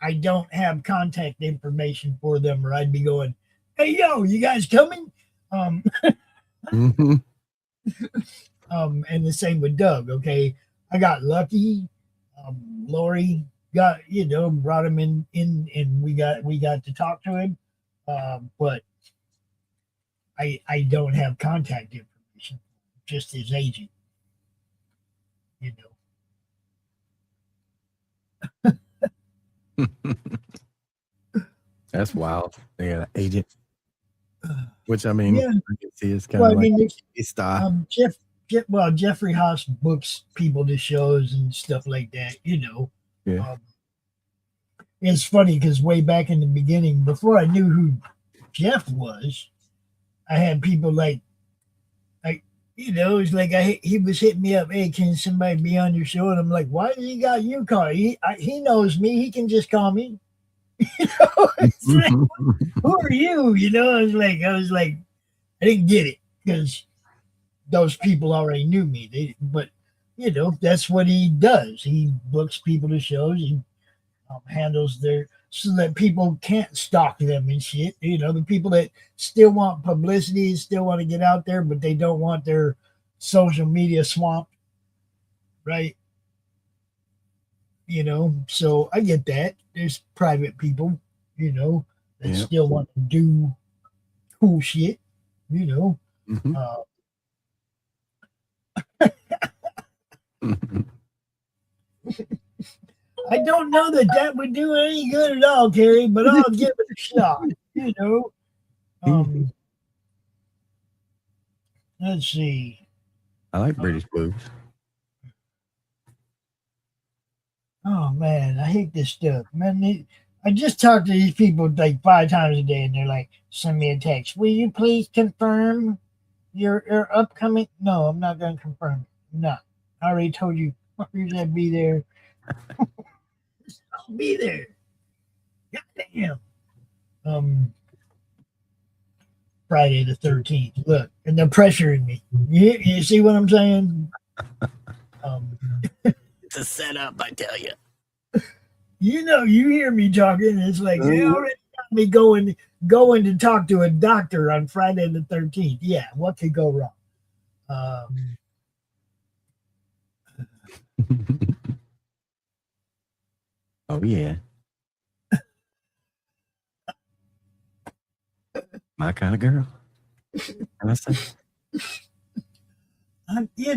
Speaker 1: I don't have contact information for them, or I'd be going, "Hey, yo, you guys coming?"
Speaker 2: Mm-hmm.
Speaker 1: And the same with Doug. Okay, I got lucky. Lori got, brought him in, and we got to talk to him. But I don't have contact information, just his agent.
Speaker 2: That's wild. They got an agent, which I mean,
Speaker 1: Yeah.
Speaker 2: I can see it's kind of like a star.
Speaker 1: Jeffrey Haas books people to shows and stuff like that.
Speaker 2: Yeah.
Speaker 1: It's funny because way back in the beginning, before I knew who Jeff was, I had people like it's like he was hitting me up. Hey, can somebody be on your show? And I'm like, why does he got you call? He knows me. He can just call me. It's like, who are you? I was like, I didn't get it because those people already knew me. But that's what he does. He books people to shows. He handles so that people can't stalk them and shit. The people that still want publicity, still want to get out there, but they don't want their social media swamped, right? So I get that. There's private people, that still want to do cool shit,
Speaker 2: Mm-hmm.
Speaker 1: I don't know that would do any good at all, Terry, but I'll give it a shot, Let's see.
Speaker 2: I like British blues.
Speaker 1: Oh, man, I hate this stuff. Man, I just talk to these people like 5 times a day, and they're like, send me a text. Will you please confirm your upcoming? No, I'm not going to confirm. I'm not. I already told you. Fuckers that be there. I'll be there. Goddamn. Friday the 13th. Look, and they're pressuring me. You see what I'm saying?
Speaker 2: It's a setup, I tell you.
Speaker 1: You hear me talking. It's like they already got me going to talk to a doctor on Friday the 13th. Yeah, what could go wrong?
Speaker 2: Oh yeah. My kind of girl. Can I say?
Speaker 1: Yeah,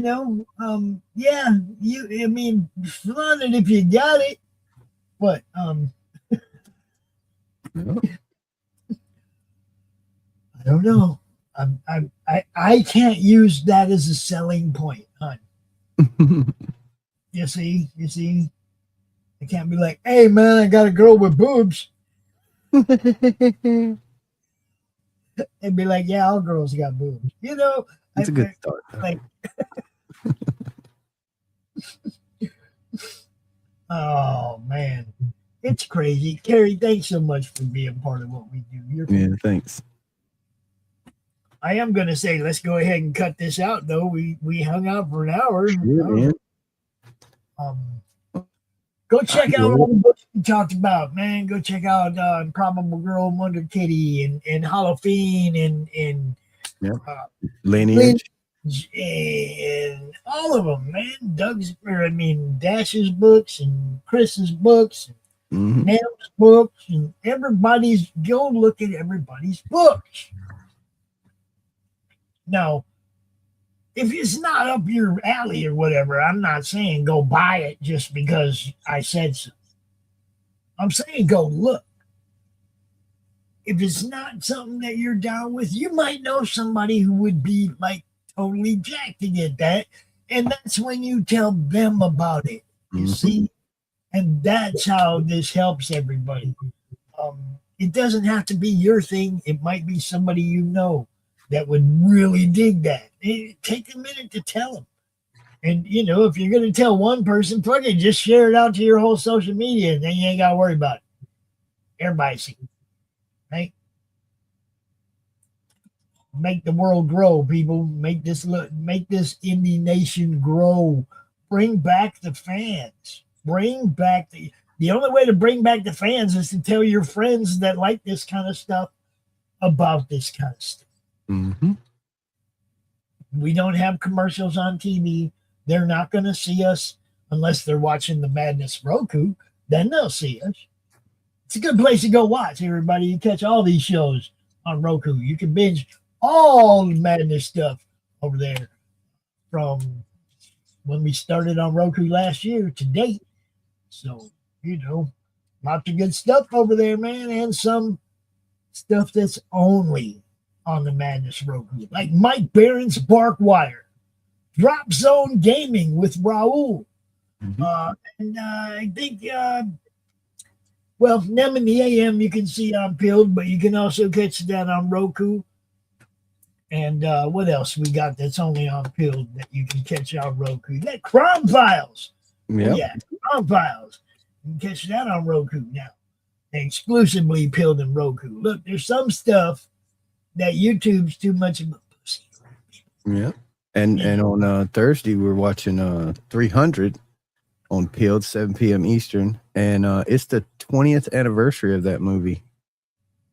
Speaker 1: I mean, flaunt it if you got it, but
Speaker 2: No.
Speaker 1: I don't know. I can't use that as a selling point, hon. You see, I can't be like, hey man, I got a girl with boobs. and be like, yeah, all girls got boobs. You know,
Speaker 2: It's a good start.
Speaker 1: like, oh man, it's crazy. Carrie, thanks so much for being part of what we do.
Speaker 2: Yeah, thanks.
Speaker 1: I am gonna say, let's go ahead and cut this out though. We hung out for an hour.
Speaker 2: Yeah, man.
Speaker 1: Go check out all the books we talked about, man. Go check out Improbable Girl, Wonder Kitty, and Halloween, and
Speaker 2: Lineage.
Speaker 1: And all of them, man. Dash's books and Chris's books, and Nel's books, and everybody's. Go look at everybody's books. Now, if it's not up your alley or whatever, I'm not saying go buy it just because I said so. I'm saying go look. If it's not something that you're down with, you might know somebody who would be like totally jacked to get that. And that's when you tell them about it. You see? And that's how this helps everybody. It doesn't have to be your thing. It might be somebody you know that would really dig that. Take a minute to tell them. And, you know, if you're going to tell one person, fucking just share it out to your whole social media, and then you ain't got to worry about it. Everybody see it, right? Make the world grow, people. Make this indie nation grow. Bring back the fans. Bring back the only way to bring back the fans is to tell your friends that like this kind of stuff about this kind of stuff. We don't have commercials on TV. They're not going to see us unless they're watching the Madness Roku. Then they'll see us. It's a good place to go watch, everybody. You catch all these shows on Roku. You can binge all the Madness stuff over there from when we started on Roku last year to date. So, you know, lots of good stuff over there, man, and some stuff that's only on the Madness Roku, like Mike Barron's Bark Wire, Drop Zone Gaming with Raul, and I think, Nem in the AM you can see on Pilled, but you can also catch that on Roku. And what else we got that's only on Pilled that you can catch on Roku? That Crime Files. Yeah, Crime Files. You can catch that on Roku now. Exclusively Pilled and Roku. Look, there's some stuff that YouTube's too much of a pussy.
Speaker 2: Yeah. And on Thursday we're watching 300 on Pilled, 7 p.m. Eastern, and it's the 20th anniversary of that movie.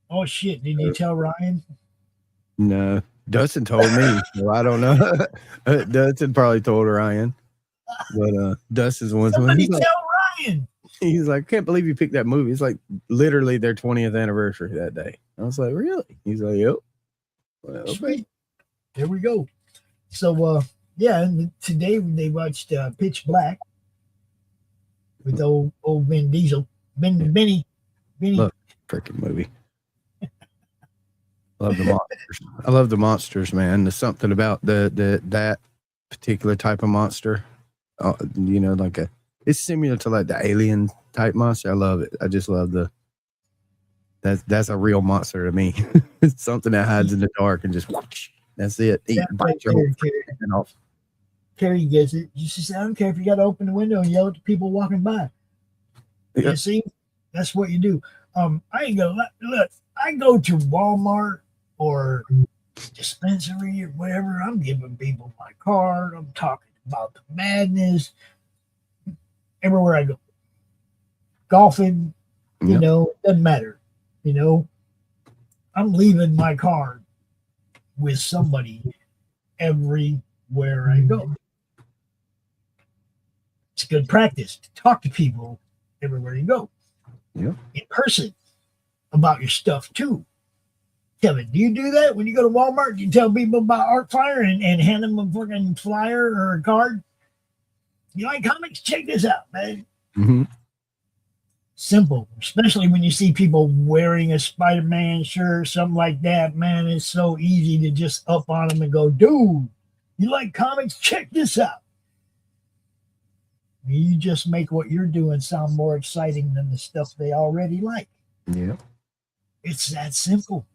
Speaker 1: Oh shit! Did you tell Ryan?
Speaker 2: No, Dustin told me. So I don't know. Dustin probably told Ryan, but Dustin's one.
Speaker 1: Somebody tell Ryan.
Speaker 2: He's like, I can't believe you picked that movie. It's like literally their 20th anniversary that day. I was like, really? He's like, yep. Well,
Speaker 1: sweet. There we go. So, and today they watched Pitch Black with old Vin Diesel. Benny.
Speaker 2: Love freaking movie. Love the monsters. I love the monsters, man. There's something about that particular type of monster. You know, it's similar to like the alien type monster. I love it. I just love that's a real monster to me. It's something that hides in the dark and just whoosh, that's it. Bite your whole head off.
Speaker 1: Carrie gets it. She said, I don't care if you got to open the window and yell at the people walking by. You see, that's what you do. I ain't gonna look. I go to Walmart or dispensary or whatever. I'm giving people my card. I'm talking about the madness. Everywhere I go, golfing, you know, doesn't matter. You know, I'm leaving my card with somebody everywhere I go. It's good practice to talk to people everywhere you go. In person about your stuff too. Kevin, do you do that when you go to Walmart? Do you tell people about Arcfire and hand them a fucking flyer or a card? You like comics? Check this out, man. Simple, especially when you see people wearing a Spider-Man shirt, something like that. Man, it's so easy to just up on them and go, dude, you like comics? Check this out. You just make what you're doing sound more exciting than the stuff they already like.
Speaker 2: Yeah.
Speaker 1: It's that simple.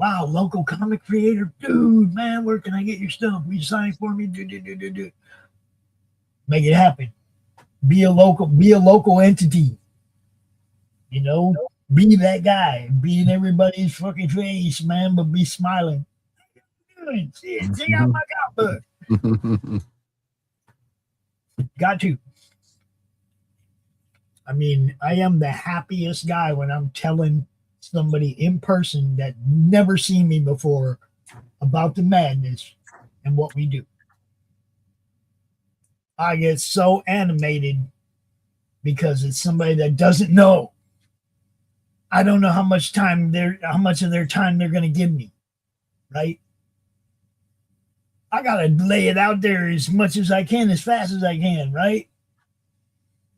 Speaker 1: Wow, local comic creator, dude, man, where can I get your stuff? Will you sign it for me? Do. Make it happen. Be a local entity. You know, be that guy. Be in everybody's fucking face, man, but be smiling. Check out my comic book. Got to. I mean, I am the happiest guy when I'm telling somebody in person that never seen me before about the madness and what we do. I get so animated because it's somebody that doesn't know. I don't know how much of their time they're going to give me, right? I got to lay it out there as much as I can, as fast as I can, right?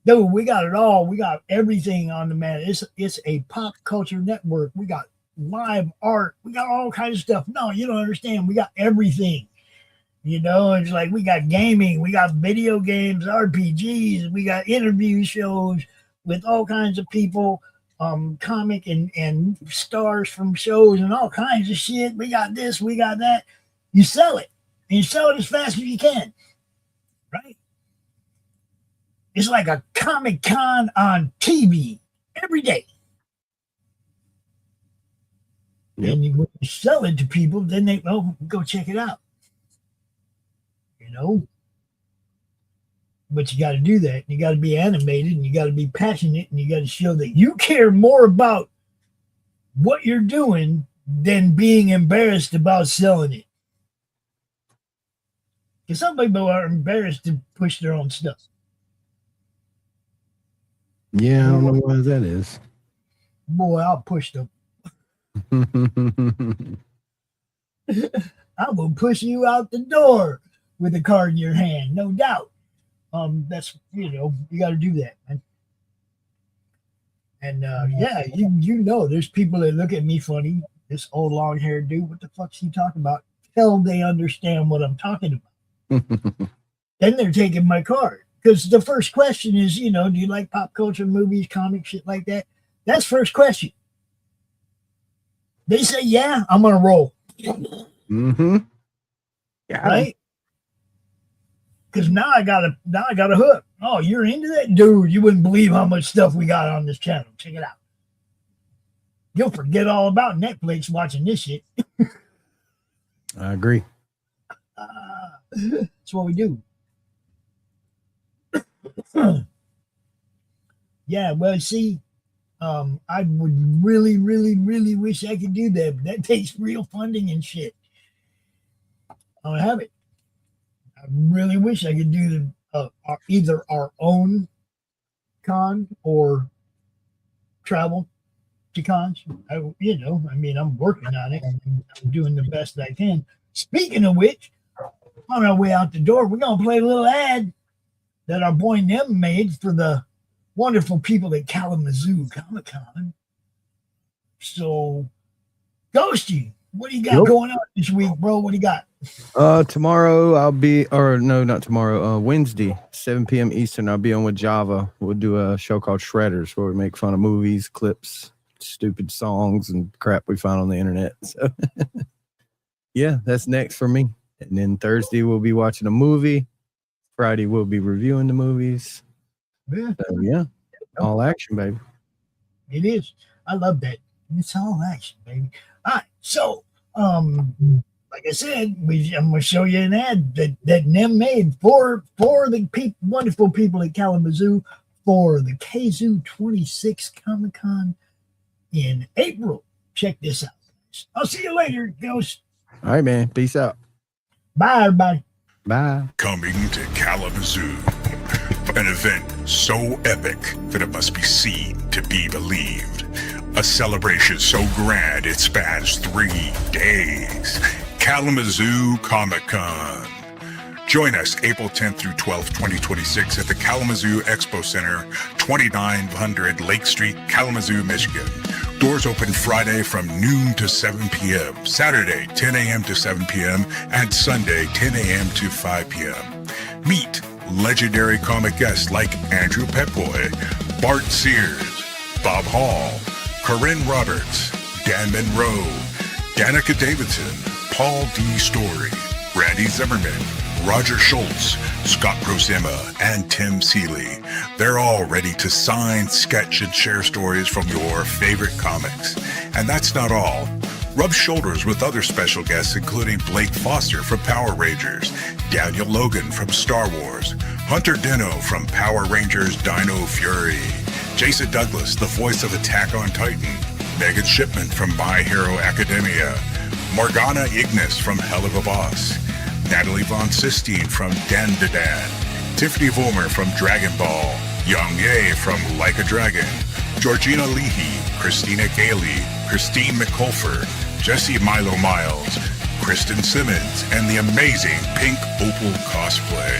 Speaker 1: Dude, we got it all. We got everything on the man. It's a pop culture network. We got live art. We got all kinds of stuff. No, you don't understand. We got everything. You know, it's like we got gaming, we got video games, RPGs, we got interview shows with all kinds of people, comic and stars from shows and all kinds of shit. We got this, we got that. You sell it. And you sell it as fast as you can. Right? It's like a Comic Con on TV every day. Yep. And when you sell it to people, then they go check it out. You know? But you got to do that. You got to be animated and you got to be passionate and you got to show that you care more about what you're doing than being embarrassed about selling it. Because some people are embarrassed to push their own stuff.
Speaker 2: Yeah, I don't know why that is.
Speaker 1: Boy, I'll push them. I will push you out the door with a card in your hand, no doubt. That's, you know, you got to do that, man. And yeah, you know, there's people that look at me funny. This old long-haired dude, what the fuck's he talking about? Till they understand what I'm talking about. Then they're taking my card. Because the first question is, you know, do you like pop culture, movies, comics, shit like that? That's first question. They say, yeah, I'm going to roll.
Speaker 2: Mm-hmm. Yeah.
Speaker 1: Right? Because now I got a hook. Oh, you're into that? Dude, you wouldn't believe how much stuff we got on this channel. Check it out. You'll forget all about Netflix watching this shit.
Speaker 2: I agree.
Speaker 1: That's what we do. Yeah, well, see, I would really, really, really wish I could do that, but that takes real funding and shit. I don't have it. I really wish I could do either our own con or travel to cons. I'm working on it. I'm doing the best I can. Speaking of which, on our way out the door, we're going to play a little ad that our boy Nem made for the wonderful people at Kalamazoo Comic-Con. So, Ghosty, what do you got going on this week, bro? What do you got?
Speaker 2: Tomorrow not tomorrow. Wednesday, 7 p.m. Eastern, I'll be on with Java. We'll do a show called Shredders where we make fun of movies, clips, stupid songs, and crap we find on the internet. So, yeah, that's next for me. And then Thursday, we'll be watching a movie. Friday, we'll be reviewing the movies.
Speaker 1: Yeah.
Speaker 2: So, yeah, all action, baby.
Speaker 1: It is. I love that. It's all action, baby. All right. So, like I said, I'm going to show you an ad that Nem made for the wonderful people at Kalamazoo for the KZoo 26 Comic-Con in April. Check this out. I'll see you later, Ghost.
Speaker 2: All right, man. Peace out.
Speaker 1: Bye, everybody.
Speaker 2: Bye.
Speaker 7: Coming to Kalamazoo, an event so epic that it must be seen to be believed. A celebration so grand it spans 3 days. Kalamazoo Comic-Con. Join us April 10th through 12th, 2026 at the Kalamazoo Expo Center, 2900 Lake Street, Kalamazoo, Michigan. Doors open Friday from noon to 7 p.m., Saturday 10 a.m. to 7 p.m., and Sunday 10 a.m. to 5 p.m. Meet legendary comic guests like Andrew Petboy, Bart Sears, Bob Hall, Corinne Roberts, Dan Monroe, Danica Davidson, Paul D. Story, Randy Zimmerman, Roger Schultz, Scott Prosima, and Tim Seeley. They're all ready to sign, sketch, and share stories from your favorite comics. And that's not all. Rub shoulders with other special guests, including Blake Foster from Power Rangers, Daniel Logan from Star Wars, Hunter Dino from Power Rangers Dino Fury, Jason Douglas, the voice of Attack on Titan, Megan Shipman from My Hero Academia, Morgana Ignis from Hell of a Boss, Natalie Von Sistine from Dan to Dan, Tiffany Vollmer from Dragon Ball, Young Ye from Like a Dragon, Georgina Leahy, Christina Gailey, Christine McCulfer, Jesse Milo Miles, Kristen Simmons, and the amazing Pink Opal cosplay.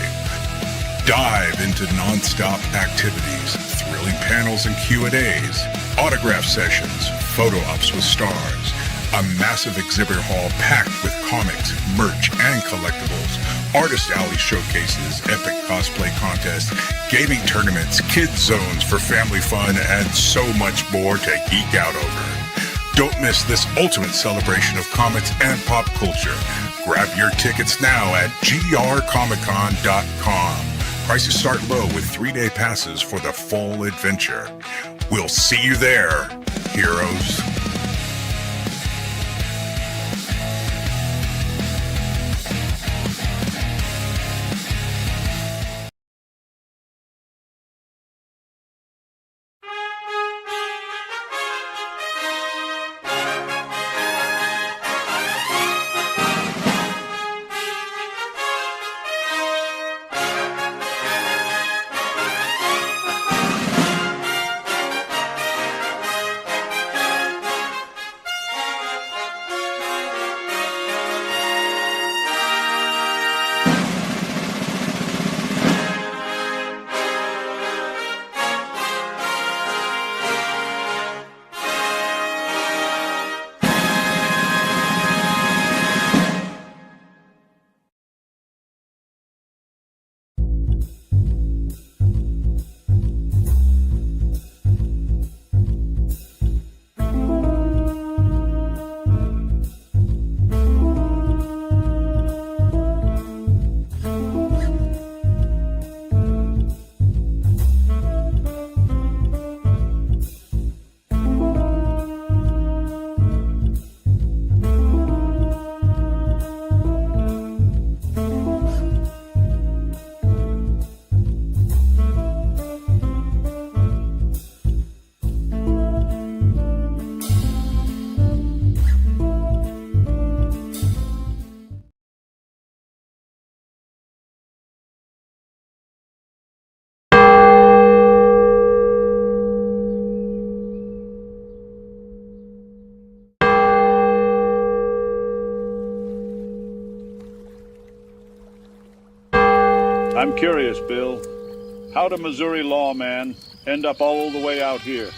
Speaker 7: Dive into non-stop activities, thrilling panels and Q&As, autograph sessions, photo ops with stars, a massive exhibit hall packed with comics, merch, and collectibles, artist alley showcases, epic cosplay contests, gaming tournaments, kids zones for family fun, and so much more to geek out over. Don't miss this ultimate celebration of comics and pop culture. Grab your tickets now at grcomiccon.com. Prices start low with 3-day passes for the full adventure. We'll see you there, heroes.
Speaker 8: I'm curious, Bill. How'd a Missouri lawman end up all the way out here?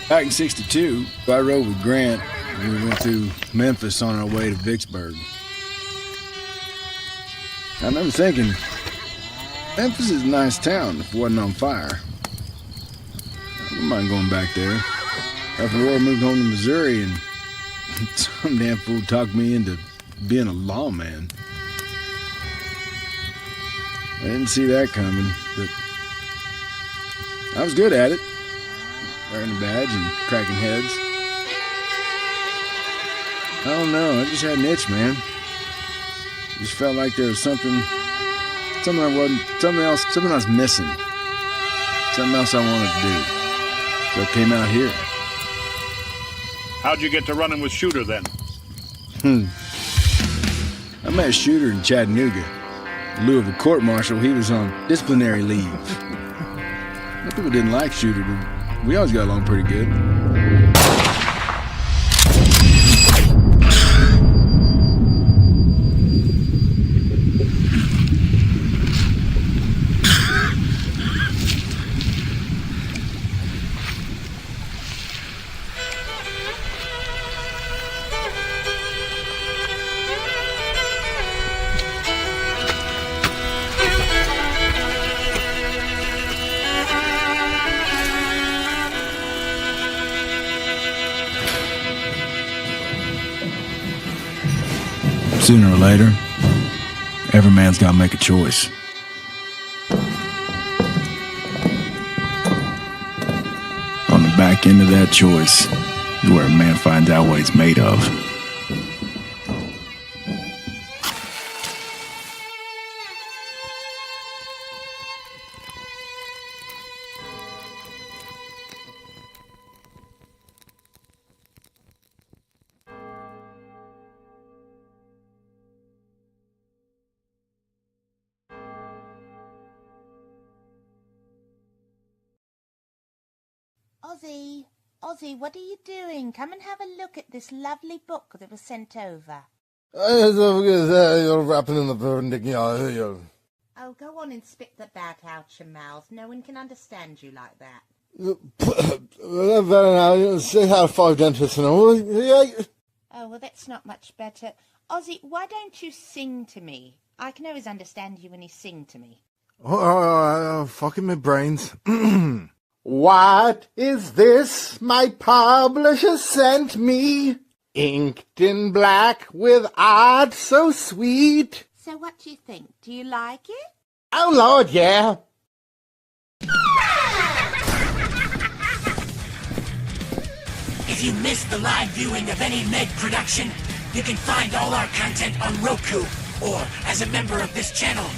Speaker 9: Back in '62, I rode with Grant and we went through Memphis on our way to Vicksburg. I remember thinking, Memphis is a nice town if it wasn't on fire. I wouldn't mind going back there. After the war, I moved home to Missouri and some damn fool talked me into being a lawman. I didn't see that coming, but I was good at it. Wearing a badge and cracking heads. I don't know, I just had an itch, man. Just felt like there was something I was missing. Something else I wanted to do. So I came out here.
Speaker 8: How'd you get to running with Shooter then?
Speaker 9: I met Shooter in Chattanooga. In lieu of a court-martial, he was on disciplinary leave. Most people didn't like Shooter, but we always got along pretty good. Sooner or later, every man's got to make a choice. On the back end of that choice is where a man finds out what he's made of.
Speaker 10: Ozzy, what are you doing? Come and have a look at this lovely book that was sent over.
Speaker 11: You're wrapping in the perpendicular.
Speaker 10: Oh, go on and spit the bat out your mouth. No one can understand you like that.
Speaker 11: Say how 5 dentists and all.
Speaker 10: Oh, well, that's not much better. Ozzy, why don't you sing to me? I can always understand you when you sing to me.
Speaker 11: Fucking my brains. What is this my publisher sent me? Inked in black with art so sweet.
Speaker 10: So what do you think? Do you like it?
Speaker 11: Oh, Lord, yeah.
Speaker 12: If you missed the live viewing of any Meg production, you can find all our content on Roku or as a member of this channel.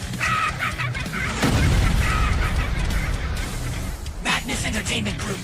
Speaker 12: Madness Entertainment Group.